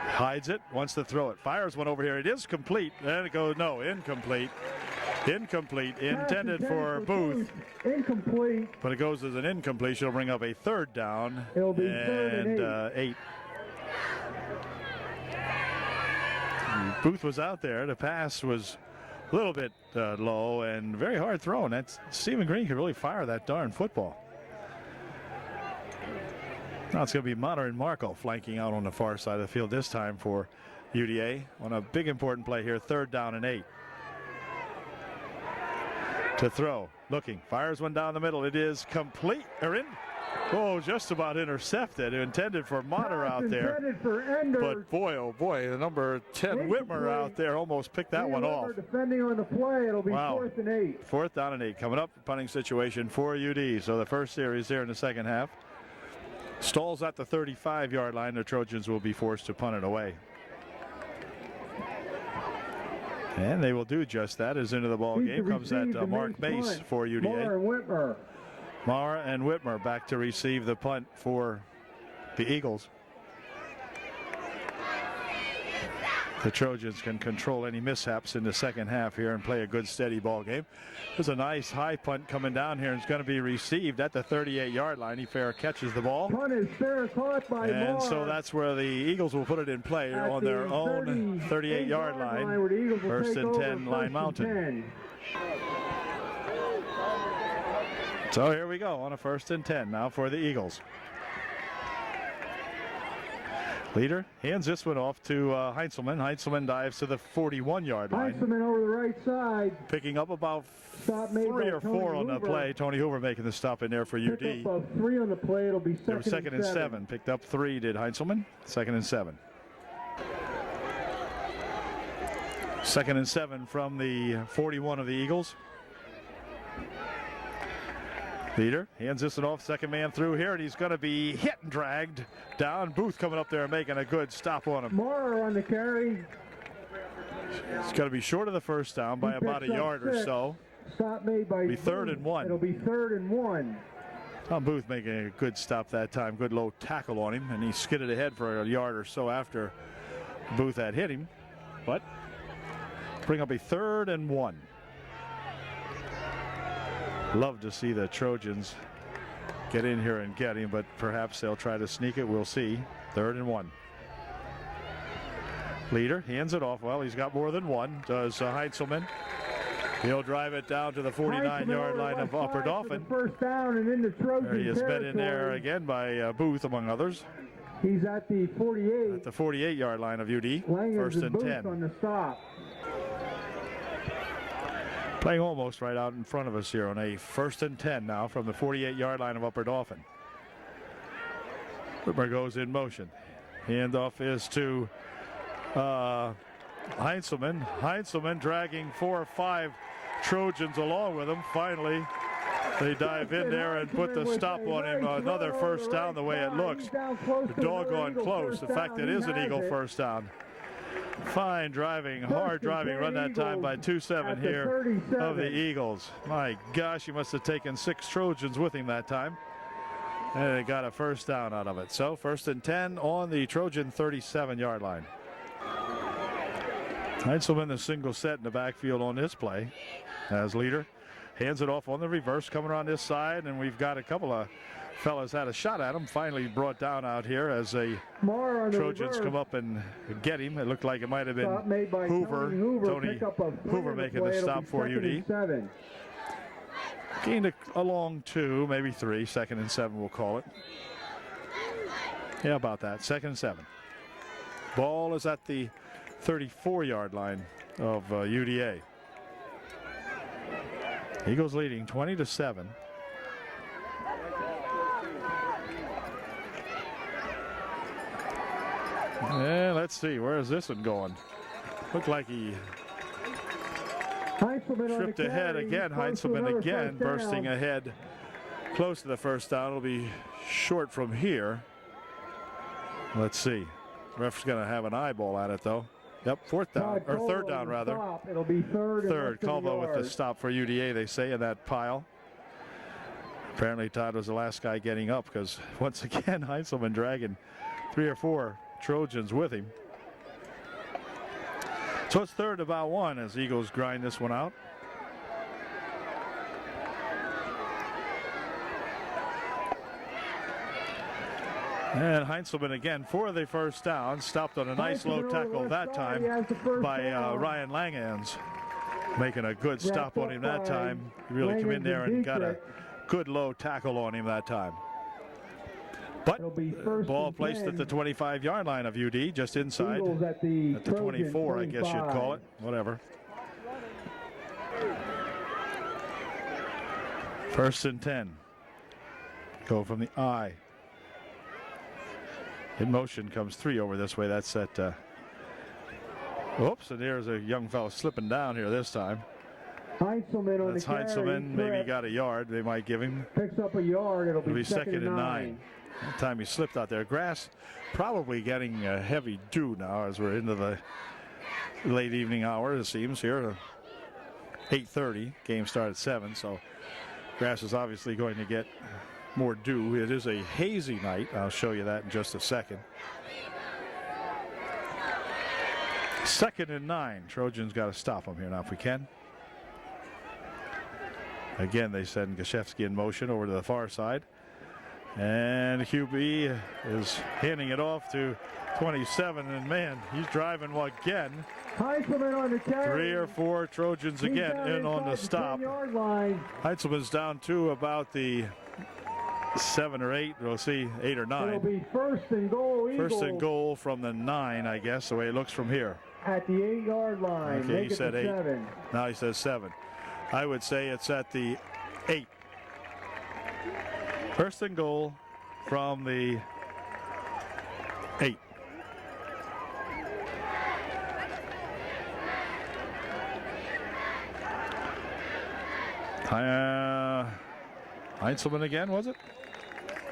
Hides it, wants to throw it. Fires one over here. It is complete. Then it goes, no, incomplete. Incomplete. Intended for Booth. Incomplete. But it goes as an incompletion. It'll bring up a 3rd down. It'll be 3rd and 8. Booth was out there. The pass was a little bit low and very hard thrown. That's Stephen Green could really fire that darn football. Now it's going to be Monter and Marco flanking out on the far side of the field this time for UDA on a big important play here. 3rd down and 8. To throw, looking, fires one down the middle. It is complete, or in. Oh, just about intercepted. Intended for Monter out there. But boy, oh boy, the number 10 Whitmer out there almost picked that one off. Defending on the play, it'll be 4th and 8. 4th down and 8 coming up. Punting situation for UD. So the first series there in the second half. Stalls at the 35-yard line. The Trojans will be forced to punt it away. And they will do just that as into the ball game. Comes that Mark Mace for UDA. Mara and Whitmer back to receive the punt for the Eagles. The Trojans can control any mishaps in the second half here and play a good steady ball game. There's a nice high punt coming down here and it's going to be received at the 38-yard line. He fair catches the ball. Punt is fair caught by and so that's where the Eagles will put it in play on their own 38-yard line. 1st and 10 Line Mountain. So here we go on a 1st and 10 now for the Eagles. Leader hands this one off to Heinzelman. Heinzelman dives to the 41-yard line. Heinzelman over the right side. Picking up about 3 or 4 on the play. Tony Hoover making the stop in there for UD. Pick up 3 on the play. It'll be 2nd and 7. Picked up 3 did Heinzelman. 2nd and 7. 2nd and 7 from the 41 of the Eagles. Leader hands this one off, 2nd man through here, and he's going to be hit and dragged down. Booth coming up there and making a good stop on him. Mara on the carry. It's going to be short of the 1st down by about a yard or so. Stop made by It'll be 3rd and 1. It'll be 3rd and 1. Tom Booth making a good stop that time. Good low tackle on him, and he skidded ahead for a yard or so after Booth had hit him. But bring up a 3rd and 1. Love to see the Trojans get in here and get him, but perhaps they'll try to sneak it. We'll see. 3rd and 1. Leader hands it off. Well, he's got more than one. Does Heinzelman. He'll drive it down to the 49-yard line of Upper Dauphin. 1st down and into Trojan there he is met in there again by Booth, among others. He's at the 48. At the 48-yard line of UD. Langens 1st and 10. On the stop. Playing almost right out in front of us here on a 1st and 10 now from the 48-yard line of Upper Dauphin. Whitmer goes in motion. Handoff is to Heinzelman dragging 4 or 5 Trojans along with him. Finally, they dive in there and put the stop on him. Another first down the way it looks. Doggone close. In fact, it is an Eagle first down. Fine driving, hard driving, run that time by 2-7 here of the Eagles. My gosh, he must have taken 6 Trojans with him that time. And they got a first down out of it. So 1st and 10 on the Trojan 37-yard line. Heinzelman, the single set in the backfield on this play as leader. Hands it off on the reverse, coming around this side, and we've got a couple of fellas had a shot at him. Finally brought down out here as the Trojans come up and get him. It looked like it might have been Hoover. Tony Hoover making the stop for UD. Gained a long 2, maybe 3. 2nd and 7, we'll call it. Yeah, about that. 2nd and 7. Ball is at the 34-yard line of UDA. Eagles leading 20-7. Yeah, let's see. Where is this one going? Looked like he tripped ahead again. Heinzelman again bursting ahead close to the first down. It'll be short from here. Let's see. Ref's going to have an eyeball at it, though. Yep, 4th down, or 3rd down rather. It'll be 3rd. Calvo with the stop for UDA, they say, in that pile. Apparently Todd was the last guy getting up because once again Heinzelman dragging 3 or 4 Trojans with him. So it's 3rd about 1 as Eagles grind this one out. And Heinzelman again for the first down. Stopped on a nice low tackle that time by Ryan Langans. Making a good stop on him that time. He really came in there and got a good low tackle on him that time. But ball placed at the 25-yard line of UD, just inside. At the 24, I guess you'd call it. Whatever. 1st and 10. Go from the I. In motion comes 3 over this way. That's at oops, and there's a young fellow slipping down here this time. Heinzelman on That's the carry. Heinzelman. Maybe he got a yard. They might give him. Picks up a yard. It'll be 2nd and 9. That time he slipped out there. Grass probably getting a heavy dew now as we're into the late evening hour, it seems here. 8:30. Game started at 7, so grass is obviously going to get more dew. It is a hazy night. I'll show you that in just a second. 2nd and 9. Trojans got to stop them here now if we can. Again, they send Gashevsky in motion over to the far side. And QB is handing it off to 27. And man, he's driving again. Heinzelman on the carry. 3 or 4 Trojans again in on the stop. Heinzelman's down to about the 7 or 8. We'll see 8 or 9. It'll be 1st and goal. Eagles. 1st and goal from the 9, I guess, the way it looks from here. At the 8-yard line. Okay, Make he said 8. 7. Now he says 7. I would say it's at the 8. 1st and goal from the 8. Heinzelman again, was it?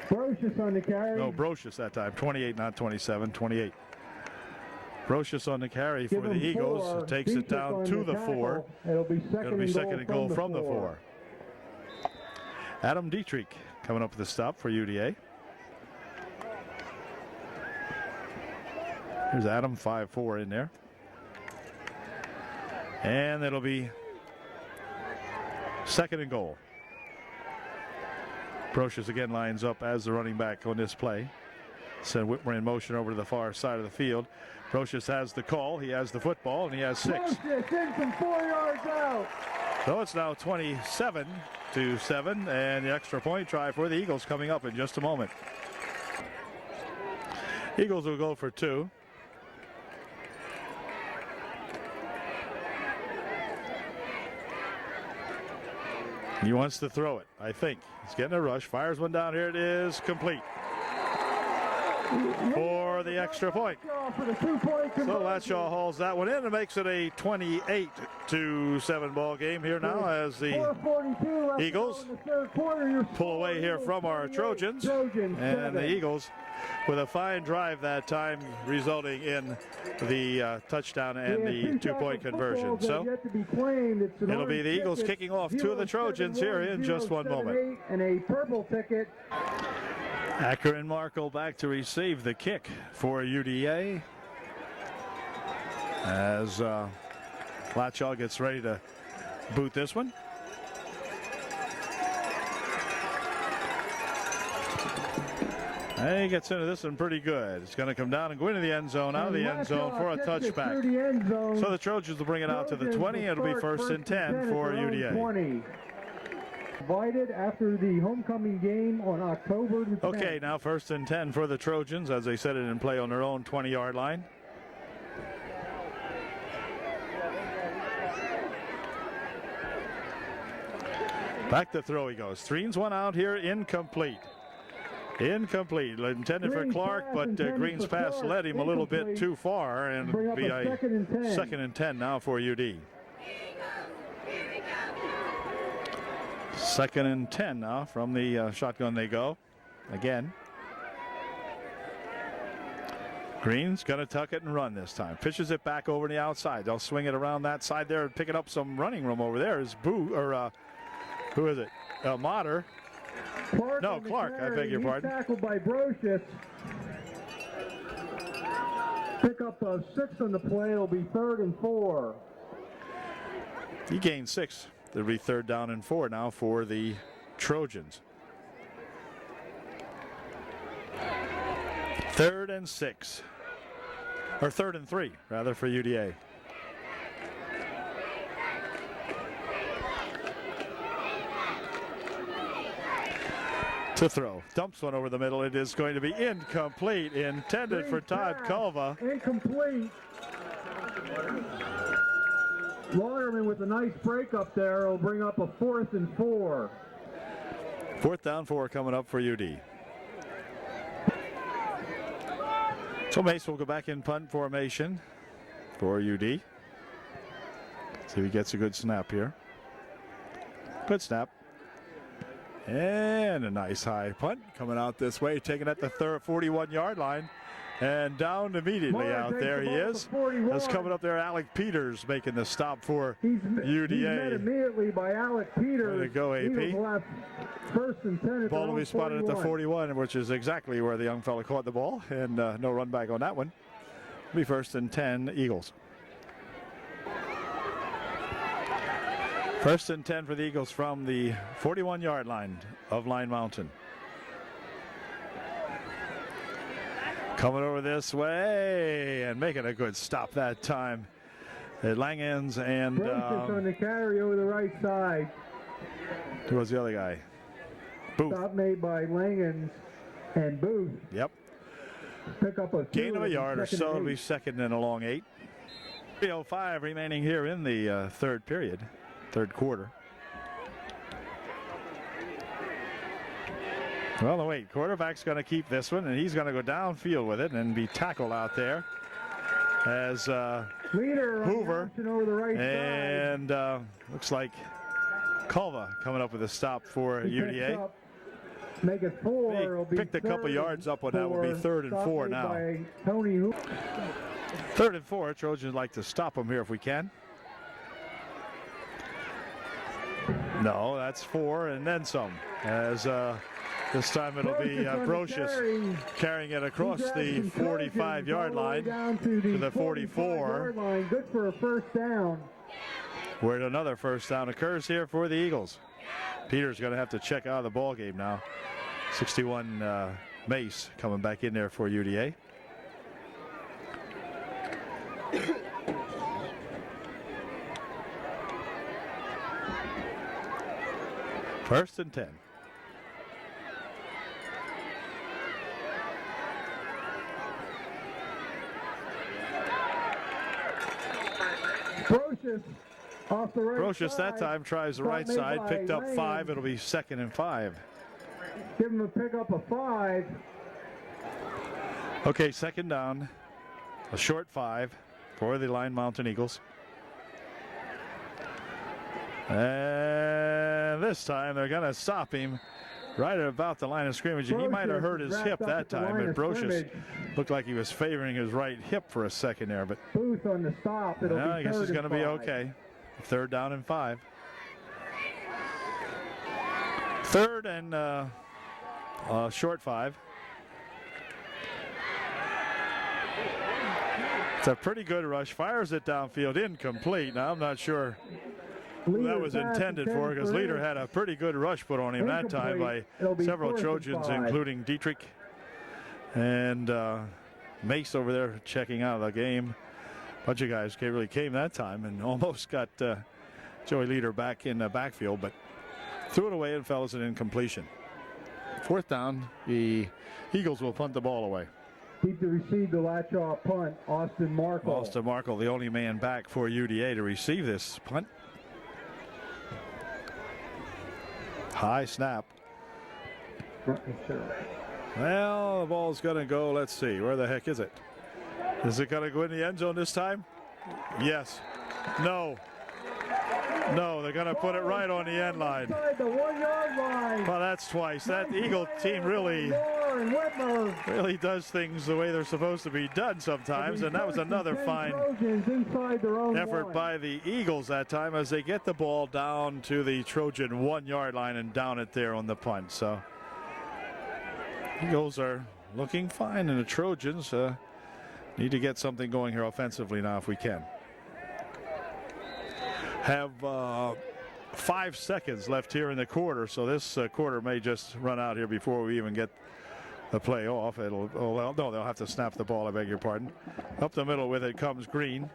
Brocious on the carry. No, Brocious that time. 28, not 27, 28. Brocious on the carry for the Eagles. 4. Takes it down to the 4. It'll be 2nd and goal from the 4. Adam Dietrich coming up with the stop for UDA. Here's Adam, 5'4" in there. And it'll be 2nd and goal. Brocious again lines up as the running back on this play. Send Whitmer in motion over to the far side of the field. Brocious has the call. He has the football, and he has 6. Brocious in from 4 yards out. So it's now 27-7, and the extra point try for the Eagles coming up in just a moment. Eagles will go for 2. He wants to throw it, I think. He's getting a rush. Fires one down. Here it is. Complete. for the extra point. So Latshaw hauls that one in and makes it a 28-7 ball game here now as the Eagles pull away here from our Trojans. And the Eagles with a fine drive that time, resulting in the touchdown and the two-point conversion. So it'll be the Eagles kicking off two of the Trojans here in just one moment. And a purple ticket. Acker and Markle back to receive the kick for UDA as Latshaw gets ready to boot this one. And he gets into this one pretty good. It's going to come down and go into the end zone, out of the end zone for a touchback. So the Trojans will bring it out to the 20. It'll be 1st and 10 for UDA. Invited after the homecoming game on October the 10th. Okay, now 1st and 10 for the Trojans as they set it in play on their own 20-yard line. Back to throw he goes. Threens one out here, incomplete. Incomplete. Intended for Clark, but Green's pass led him a little bit too far, and it'll be a 2nd and 10 now for UD. 2nd and 10 now from the shotgun they go. Again. Green's going to tuck it and run this time. Pitches it back over to the outside. They'll swing it around that side there and picking up some running room over there is who is it? Motter. Clark, I beg your pardon. Tackled by Brocious. Pick up of 6 on the play. It'll be 3rd and 4. He gained 6. It'll be 3rd down and 4 now for the Trojans. 3rd and 6. Or 3rd and 3, rather, for UDA. To throw. Dumps one over the middle. It is going to be incomplete. Intended for Todd Culva. Incomplete. Waterman with a nice break up there will bring up a 4th and 4. 4th down 4 coming up for UD. So Mace will go back in punt formation for UD. See if he gets a good snap here. Good snap. And a nice high punt coming out this way, taking at the 41-yard line. And down immediately out there he is. That's coming up there, Alec Peters making the stop for UDA. He's met immediately by Alec Peters. Way to go, AP. 1st and 10 ball will be spotted at the 41, which is exactly where the young fella caught the ball. And no run back on that one. It'll be 1st and 10 Eagles. 1st and 10 for the Eagles from the 41-yard line of Line Mountain. Coming over this way and making a good stop that time. Langens and on the carry over the right side. Who was the other guy? Booth. Stop made by Langens and Booth. Yep. Pick up a gain of a yard or so. It'll be 2nd and a long 8. 3:05 remaining here in the 3rd period, 3rd quarter. Well, no, wait. Quarterback's going to keep this one, and he's going to go downfield with it and be tackled out there as Hoover over the right and looks like Culva coming up with a stop for UDA. Make it 4. He picked a couple yards up on that. Will be 3rd and 4 now. 3rd and 4. Trojans like to stop them here if we can. No, that's 4 and then some. As this time it'll be Brocious carrying it across the 45-yard line to the 44. Good for a 1st down. Where another 1st down occurs here for the Eagles. Peter's going to have to check out of the ball game now. 61 Mace coming back in there for UDA. First and 10. Brocious off the right Brocious side. That time tries the right side, picked up 5. It'll be 2nd and 5. Give him a pick up of 5. Okay, second down, a short 5 for the Line Mountain Eagles. And this time they're going to stop him right about the line of scrimmage. He might have hurt his hip that time, but Brocious looked like he was favoring his right hip for a second there. But Booth on the stop. It'll be I guess he's going to be 5. okay. Third down and 5. Third and short 5. It's a pretty good rush. Fires it downfield, incomplete. Now I'm not sure who that was intended for, because Leader had a pretty good rush put on him that time by several Trojans, including Dietrich and Mace over there checking out of the game. A bunch of guys really came that time and almost got Joey Leader back in the backfield, but threw it away and fell as an incompletion. Fourth down, the Eagles will punt the ball away. Deep to receive the latch-off punt, Austin Markle. Austin Markle, the only man back for UDA to receive this punt. High snap. Well, the ball's going to go. Let's see. Where the heck is it? Is it going to go in the end zone this time? Yes. No. No, they're going to put it right on the end line. Inside the 1-yard line. Well, that's twice. That Eagle team really does things the way they're supposed to be done sometimes, and that was another fine effort by the Eagles that time as they get the ball down to the Trojan 1-yard line and down it there on the punt. So Eagles are looking fine, and the Trojans need to get something going here offensively now if we can. Have 5 seconds left here in the quarter, so this quarter may just run out here before we even get the play off. No, they'll have to snap the ball, I beg your pardon. Up the middle with it comes Green.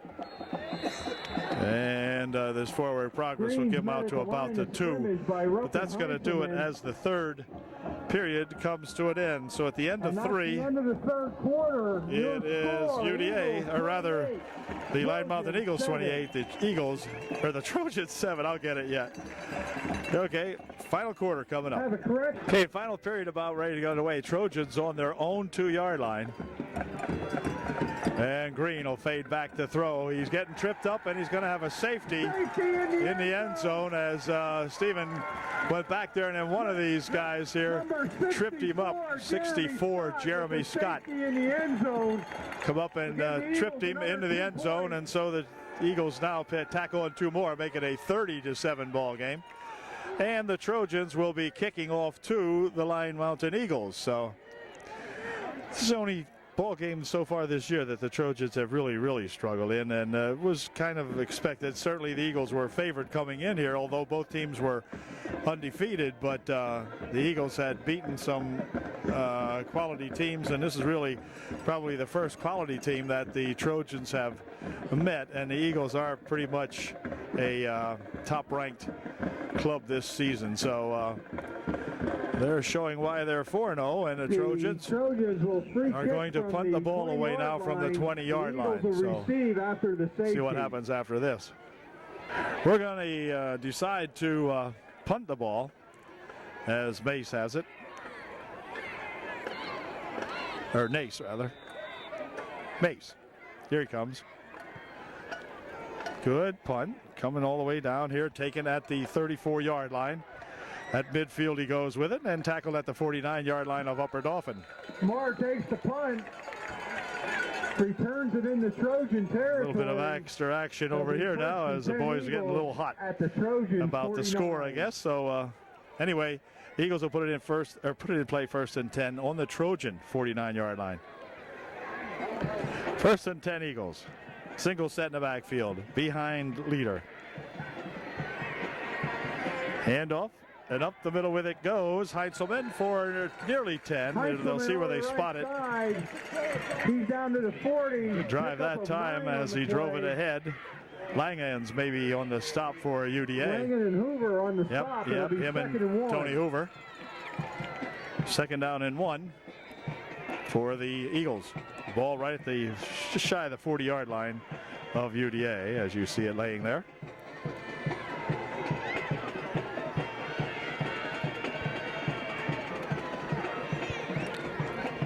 And this forward progress will give them out to about the 2. But that's going to do it as the third period comes to an end. So at the end of 3, the end of the third quarter, it is UDA, or rather the Line Mountain Eagles 28, the Eagles, or the Trojans 7. I'll get it yet. Okay, final quarter coming up. Okay, final period about ready to go away. Trojans on their own 2-yard line. And Green will fade back to throw. He's getting tripped up, and he's going to have a safety in the end zone as Stephen went back there, and then one of these guys here tripped him up. 64, Jeremy Scott. Come up and tripped him into the end zone, and so the Eagles now tackle on 2 more, make it a 30-7 ball game. And the Trojans will be kicking off to the Line Mountain Eagles. So this is only ball game so far this year that the Trojans have really struggled in, and was kind of expected. Certainly the Eagles were favored coming in here, although both teams were undefeated, but the Eagles had beaten some quality teams, and this is really probably the first quality team that the Trojans have met, and the Eagles are pretty much a top-ranked club this season. So they're showing why they're 4-0, and the Trojans are going to punt the ball away now from the 20-yard line. So see what happens after this. We're going to decide to punt the ball as Mace has it. Or Nace, rather. Mace. Here he comes. Good punt. Coming all the way down here, taken at the 34-yard line. At midfield he goes with it, and tackled at the 49-yard line of Upper Dauphin. Moore takes the punt. Returns it in the Trojan territory. A little bit of extra action over here now as the boys are getting a little hot about the score, I guess. So anyway, the Eagles will put it in first, or put it in play 1st and 10 on the Trojan 49-yard line. 1st and 10 Eagles. Single set in the backfield behind Leader. Handoff. And up the middle with it goes Heintzelman for nearly 10. They'll see where they spot it. He's down to the 40. Drive that time as he drove it ahead. Langens maybe on the stop for UDA. Langen and Hoover on the stop. Yep, him and Tony Hoover. 2nd down and 1 for the Eagles. Ball right at the just shy of the 40-yard line of UDA as you see it laying there.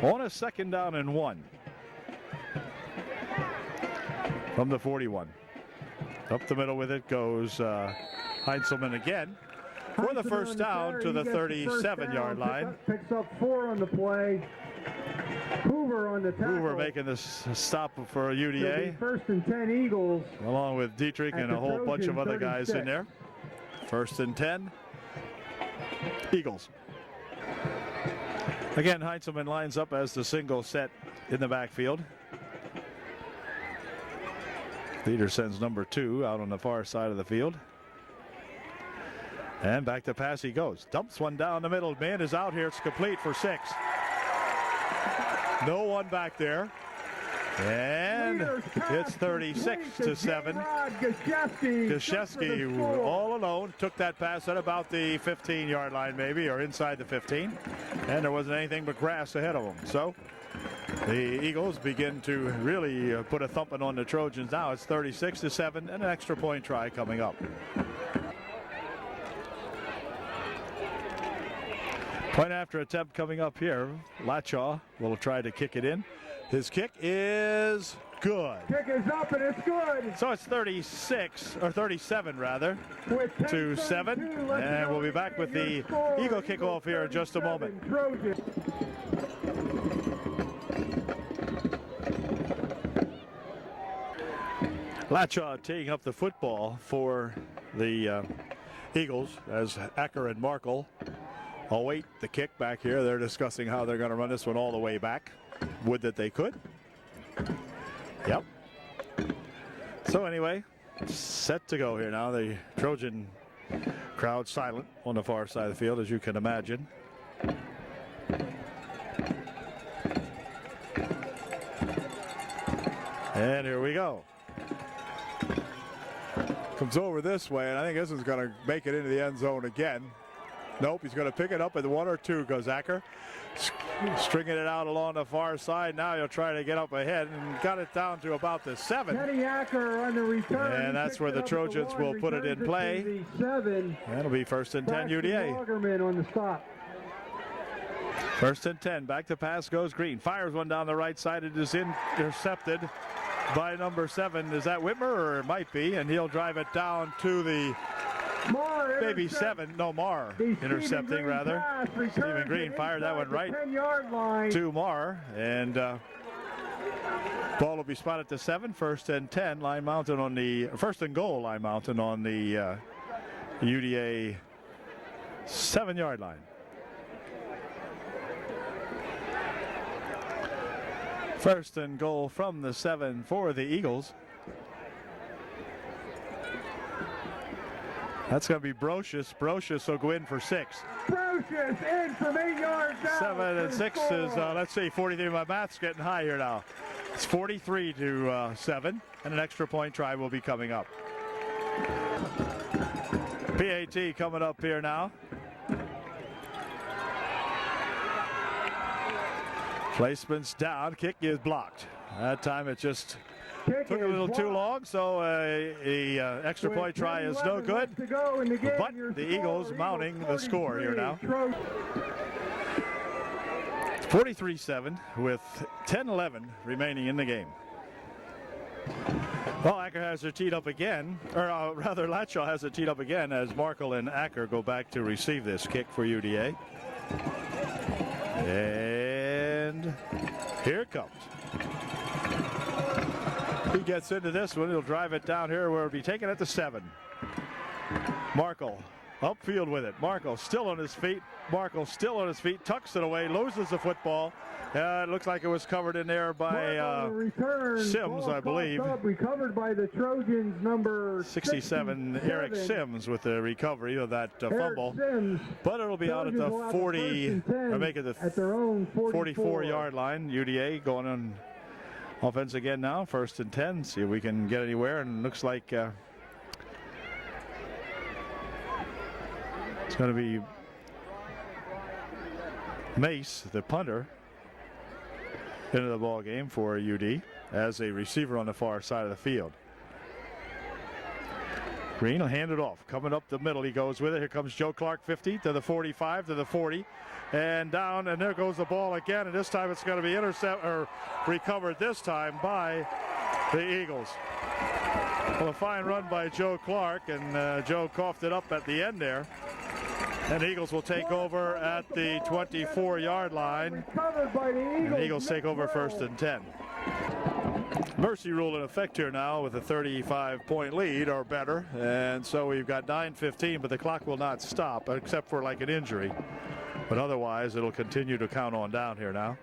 On a 2nd down and 1 from the 41. Up the middle with it goes Heinzelman again for the first down to the 37-yard line. Picks up 4 on the play. Hoover on the tackle. Hoover making this stop for UDA. 1st and 10 Eagles. Along with Dietrich and a whole bunch of other guys in there. 1st and 10. Eagles. Again, Heinzelman lines up as the single set in the backfield. Leader sends number 2 out on the far side of the field. And back to pass he goes. Dumps one down the middle. Man is out here. It's complete for 6. No one back there. And it's 36-7. Gashevsky all alone took that pass at about the 15-yard line maybe, or inside the 15. And there wasn't anything but grass ahead of him. So the Eagles begin to really put a thumping on the Trojans now. It's 36-7 and an extra point try coming up. Point after attempt coming up here. Lachaw will try to kick it in. His kick is good. Kick is up and it's good. So it's 36, or 37 rather, to 7. And we'll be back with the Eagle kickoff here in just a moment. Lachaw taking up the football for the Eagles as Acker and Markle await the kick back here. They're discussing how they're going to run this one all the way back. Would that they could. Yep. So anyway, set to go here now. The Trojan crowd silent on the far side of the field, as you can imagine. And here we go. Comes over this way, and I think this is going to make it into the end zone again. Nope, he's going to pick it up at the 1 or 2, goes Acker. Stringing it out along the far side. Now he'll try to get up ahead and got it down to about the 7. Teddy Acker on the return. And that's where the Trojans will put it in play. That'll be 1st and 10 UDA. On the stop. 1st and 10. Back to pass goes Green. Fires one down the right side. It is intercepted by number 7. Is that Whitmer? Or it might be. And he'll drive it down to the maybe 7. No, Marr intercepting rather. Stephen Green fired that one right to Marr. And ball will be spotted to 7. 1st and 10. Line mounted on the 1st and goal. Line mounted on the UDA 7-yard line. First and goal from the 7 for the Eagles. That's going to be Brocious. Brocious will go in for 6. Brocious in from 8 yards out. 7 and 6 is, let's see, 43. My math's getting high here now. It's 43 to 7, and an extra point try will be coming up. PAT coming up here now. Placement's down. Kick is blocked. That time it just took a little too long, so a extra point try is no good. But the Eagles mounting the score here now. 43-7 with 10-11 remaining in the game. Well, Acker has it teed up again, or rather Lachaw has it teed up again as Markle and Acker go back to receive this kick for UDA. And here it comes. He gets into this one. He'll drive it down here where it'll be taken at the 7. Markle upfield with it. Markle still on his feet. Markle still on his feet. Tucks it away. Loses the football. It looks like it was covered in there by Sims, I believe. Recovered by the Trojans, number 67, Eric Sims with the recovery of that fumble. But it'll be out at the 40, or make it the 44-yard line. UDA going on offense again now. 1st and 10. See if we can get anywhere. And it looks like it's going to be Mace, the punter, into the ball game for UD as a receiver on the far side of the field. Green will hand it off. Coming up the middle, he goes with it. Here comes Joe Clark, 50 to the 45 to the 40, and down. And there goes the ball again. And this time it's going to be recovered this time by the Eagles. Well, a fine run by Joe Clark, and Joe coughed it up at the end there. And the Eagles will take over at the 24-yard line. And the Eagles take over 1st and 10. Mercy rule in effect here now with a 35-point lead or better. And so we've got 9:15, but the clock will not stop except for like an injury. But otherwise, it'll continue to count on down here now.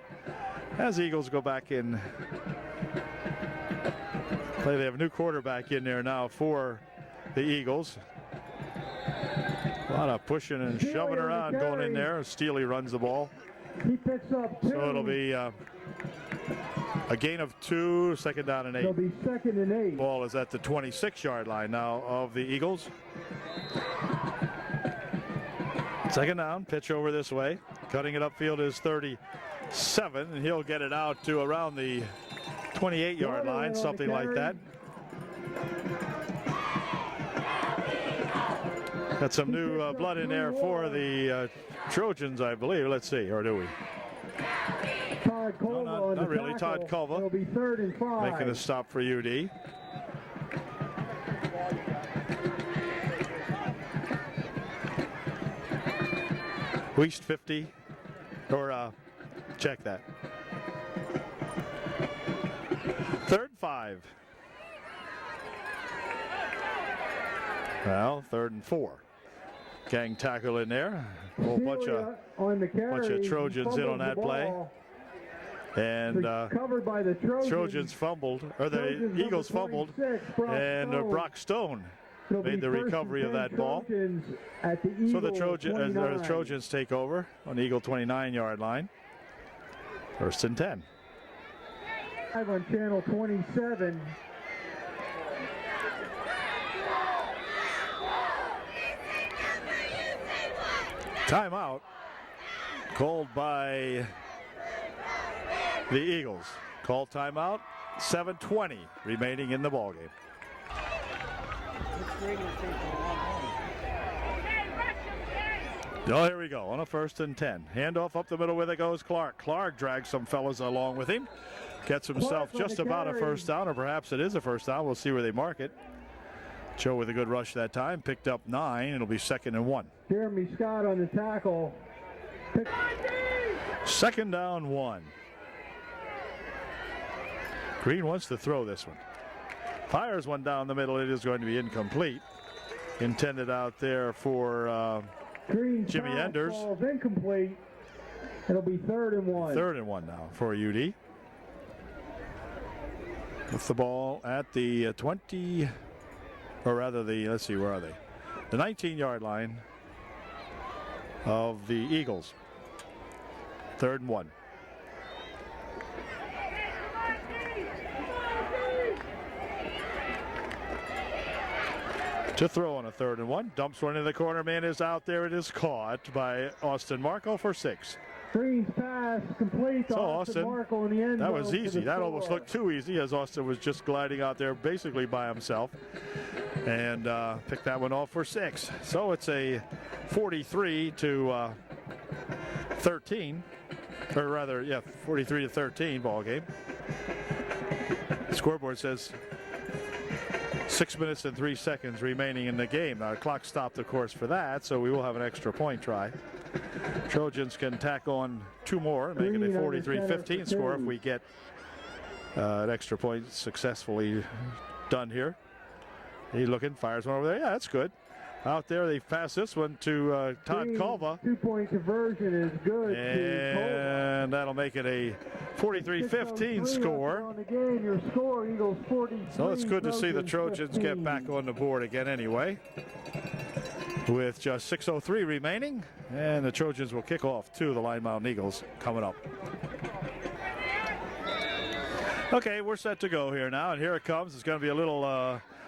As the Eagles go back in play, they have a new quarterback in there now for the Eagles. A lot of pushing and shoving around going in there. Steely runs the ball. He picks up 2. So it'll be a gain of 2, 2nd down and 8. It'll be 2nd and 8. Ball is at the 26-yard line now of the Eagles. 2nd down, pitch over this way. Cutting it upfield is 37, and he'll get it out to around the 28-yard line, something like that. Got some new blood in there for the Trojans, I believe. Let's see, or do we? No, not really. Todd Culva. It'll be 3rd and 5. Making a stop for UD. Least 50, or check that. 3rd and 5. Well, 3rd and 4. Gang tackle in there. A whole bunch of Trojans in on that play. And covered by the Trojans fumbled, or the Eagles fumbled, and Brock Stone made the recovery of that ball. So the Trojans take over on the Eagle 29-yard line. 1st and 10. On channel 27. Timeout called by the Eagles. Call timeout. 7:20 remaining in the ballgame. Oh, here we go on a 1st and 10. Handoff up the middle where it goes Clark. Clark drags some fellas along with him. Gets himself just about a 1st down, or perhaps it is a 1st down. We'll see where they mark it. Joe with a good rush that time. Picked up 9. It'll be 2nd and 1. Jeremy Scott on the tackle. 2nd down 1. Green wants to throw this one. Fires one down the middle. It is going to be incomplete. Intended out there for Jimmy Enders. Ball's incomplete. It'll be 3rd and 1. 3rd and 1 now for UD. With the ball at the 20, or rather the, let's see, where are they? The 19-yard line of the Eagles. 3rd and 1. To throw on a 3rd and 1. Dumps one in the corner. Man is out there. It is caught by Austin Marco for 6. Green's pass complete to Austin Marco in the end zone. That was easy. That almost looked too easy, as Austin was just gliding out there basically by himself. And picked that one off for 6. So it's a 43 to 13. Or rather, yeah, 43 to 13 ball game. Scoreboard says 6 minutes and 3 seconds remaining in the game. Now, the clock stopped, of course, for that, so we will have an extra point try. Trojans can tack on 2 more, making a 43-15 score if we get an extra point successfully done here. He's looking, fires one over there. Yeah, that's good. Out there, they pass this one to Todd Culva. 2-point conversion is good. And that'll make it a 43-15 score. On the game, your score, Eagles 43. So it's good to see the Trojans 15. get back on the board again anyway. With just 6:03 remaining. And the Trojans will kick off to the Line Mountain Eagles coming up. Okay, we're set to go here now. And here it comes. It's going to be a little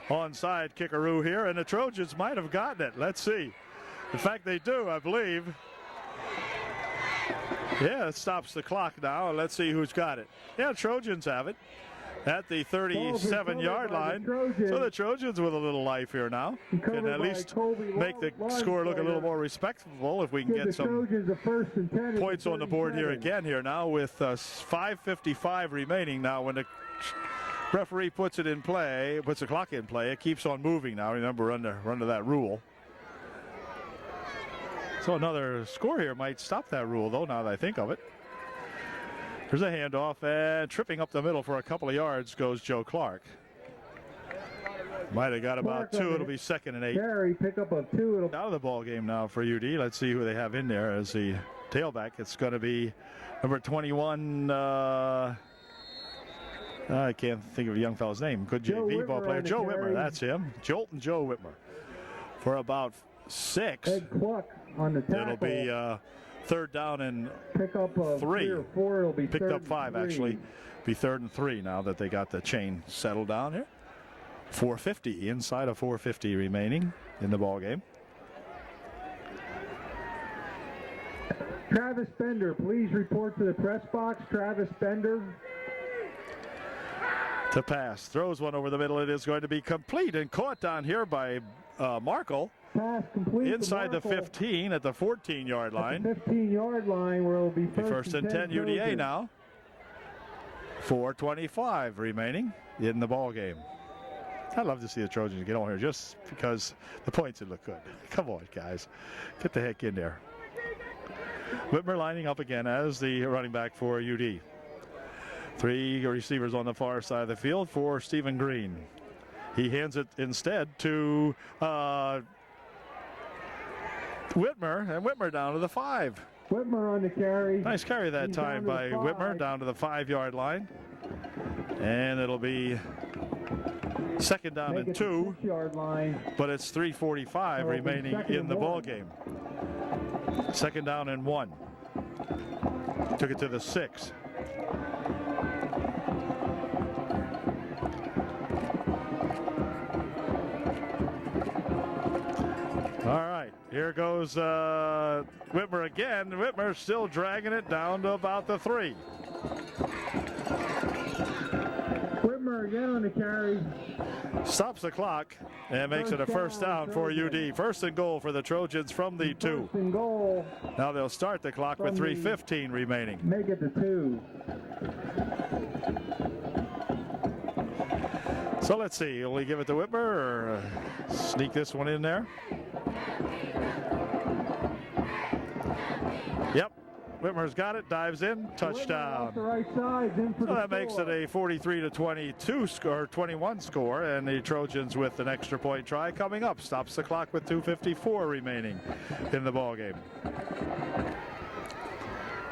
onside kickaroo here. And the Trojans might have gotten it. Let's see. In fact, they do, I believe. Yeah, it stops the clock now. Let's see who's got it. Yeah, Trojans have it. at the 37-yard line. So the Trojans with a little life here now can at least make the score look a little more respectable if we can get some points on the board here again here now with 5:55 remaining now. When the referee puts it in play, puts the clock in play, it keeps on moving now. Remember, under that rule. So another score here might stop that rule, though, now that I think of it. There's a handoff, and tripping up the middle for a couple of yards goes Joe Clark. Might have got about 2. It'll be 2nd and 8. Carry, pick up of 2. Out of the ball game now for UD. Let's see who they have in there as the tailback. It's going to be number 21. I can't think of a young fellow's name. Good JV ball player. Joe Whitmer, that's him. Jolton Joe Whitmer. For about 6. Ed Cluck on the tackle. It'll be 3rd down and pick up 3 or 4. It'll be picked up 5 actually. Be 3rd and 3 now that they got the chain settled down here. 4:50 inside of 4:50 remaining in the ball game. Travis Bender, please report to the press box. Travis Bender. To pass, throws one over the middle. It is going to be complete and caught down here by Markle. Pass complete inside the 15 at the 14-yard line. At the 15-yard line where it will be first and 10 UDA now. 4:25 remaining in the ball game. I'd love to see the Trojans get on here just because the points would look good. Come on, guys. Get the heck in there. Whitmer lining up again as the running back for UD. 3 receivers on the far side of the field for Stephen Green. He hands it instead to Whitmer, and Whitmer down to the 5. Whitmer on the carry. Nice carry that time by Whitmer down to the 5-yard line. And it'll be 2nd down and 2, but it's 3:45 remaining in the ball game. 2nd down and 1. Took it to the 6. All right, here goes Whitmer again. Whitmer still dragging it down to about the 3. Whitmer again on the carry. Stops the clock and makes it a 1st down for UD. 1st and goal for the Trojans from the 2. 1st and goal. Now they'll start the clock with 3:15 remaining. Make it the 2. So let's see. Will he give it to Whitmer or sneak this one in there? Yep. Whitmer's got it, dives in, touchdown. The right side, in for so that makes it a 43-22 score, 21 score, and the Trojans with an extra point try coming up. Stops the clock with 2:54 remaining in the ball game.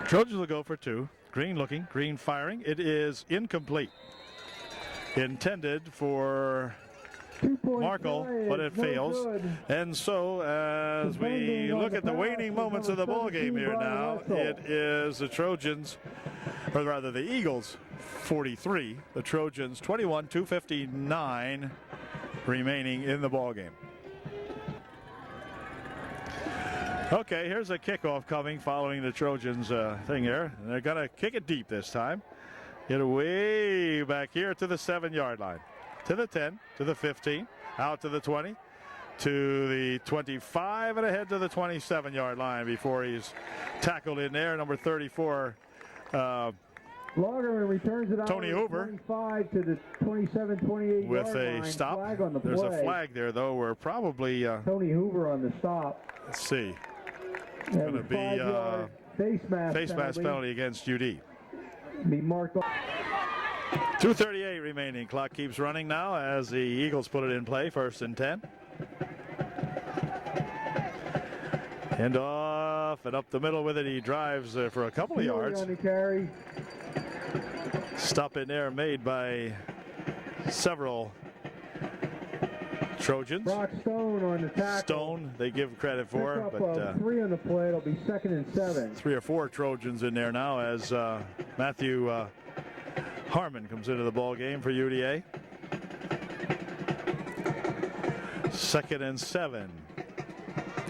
Trojans will go for 2. Green looking, Green firing. It is incomplete. Intended for Markle, but it fails. And so as we look at the waning moments of the ball game here now, it is the Trojans, or rather the Eagles, 43, the Trojans 21, 2:59 remaining in the ball game. Okay, here's a kickoff coming following the Trojans thing here. And they're going to kick it deep this time. Get way back here to the 7-yard line. To the 10, to the 15, out to the 20, to the 25, and ahead to the 27-yard line before he's tackled in there. Number 34, Lagerman returns it out Tony Hoover, 25 to the 27-28 with yard a line. stop. Flag on the There's play. a flag there, though. We're probably Tony Hoover on the stop. Let's see. It's going to be face mask penalty against UD. Be marked off. 2:38 remaining. Clock keeps running now as the Eagles put it in play. 1st and 10. Hand off and up the middle with it. He drives for a couple of yards. On the carry. Stop in there made by several Trojans. Brock Stone on the tackle. Stone, they give credit for, but 3 on the play. It'll be 2nd and 7. 3 or 4 Trojans in there now as Matthew Harmon comes into the ball game for UDA. 2nd and 7.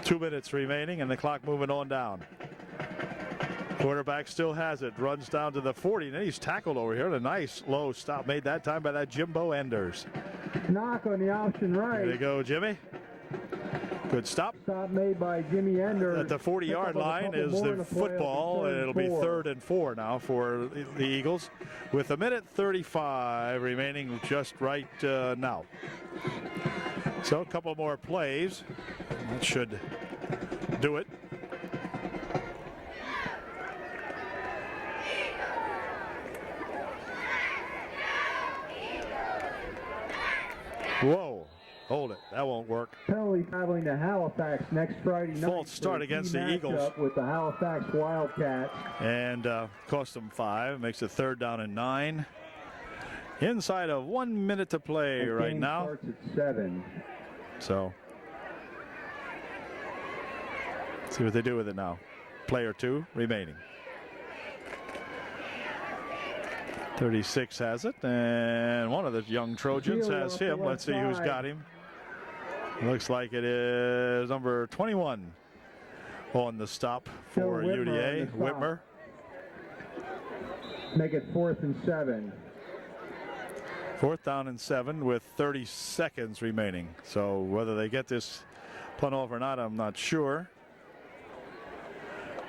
2 minutes remaining and the clock moving on down. Quarterback still has it, runs down to the 40, and then he's tackled over here. A nice low stop made that time by that Jimbo Enders. Knock on the option right. There you go, Jimmy. Good stop. Stop made by Jimmy Enders. At the 40-yard line is the football, and it'll be 3rd and 4 now for the Eagles with 1:35 remaining just right now. So a couple more plays. That should do it. Whoa. Hold it. That won't work. Penalty traveling to Halifax next Friday night. False start against the Eagles. With the Halifax Wildcats. And cost them 5. Makes it 3rd down and 9. Inside of 1 minute to play right now. Starts at 7. So, see what they do with it now. Play or 2 remaining. 36 has it, and one of the young Trojans has him. Let's see who's got him. Looks like it is number 21 on the stop for UDA, Whitmer. Make it 4th and 7. 4th down and 7 with 30 seconds remaining. So whether they get this punt off or not, I'm not sure.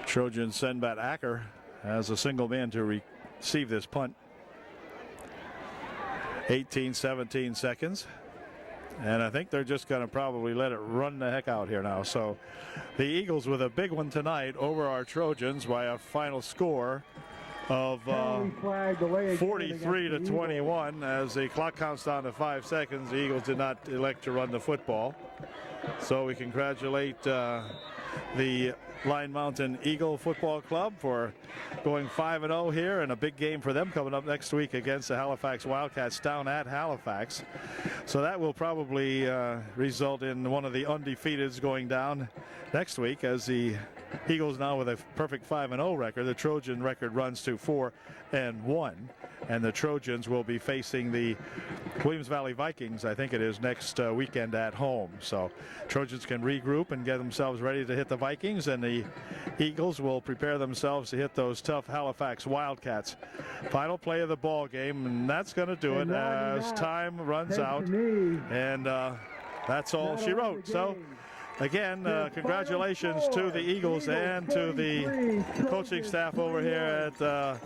Trojan Senbat Acker has a single man to receive this punt. 17 seconds. And I think they're just going to probably let it run the heck out here now. So the Eagles with a big one tonight over our Trojans by a final score of 43-21. As the clock counts down to 5 seconds, the Eagles did not elect to run the football. So we congratulate the Line Mountain Eagle Football Club for going 5-0 here, and a big game for them coming up next week against the Halifax Wildcats down at Halifax. So that will probably result in one of the undefeateds going down next week, as the Eagles now with a perfect 5-0 record. The Trojan record runs to 4-1, and the Trojans will be facing the Williams Valley Vikings, I think it is, next weekend at home. So Trojans can regroup and get themselves ready to hit the Vikings, and the Eagles will prepare themselves to hit those tough Halifax Wildcats. Final play of the ball game, and that's going to do it as time runs out. And that's all she wrote. So again, congratulations to the Eagles and to the coaching staff over here at the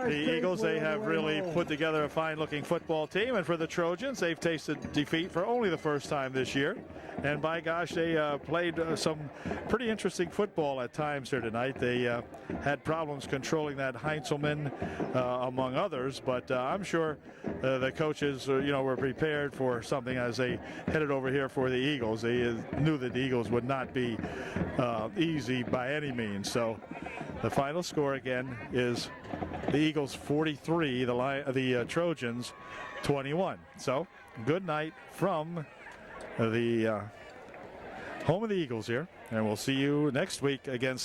Eagles. They have really put together a fine-looking football team. And for the Trojans, they've tasted defeat for only the first time this year. And by gosh, they played some pretty interesting football at times here tonight. They had problems controlling that Heinzelman, among others. But I'm sure the coaches, were prepared for something as they headed over here for the Eagles. They knew that the Eagles would not be easy by any means. So the final score again is the Eagles 43, the Trojans 21. So good night from the home of the Eagles here, and we'll see you next week against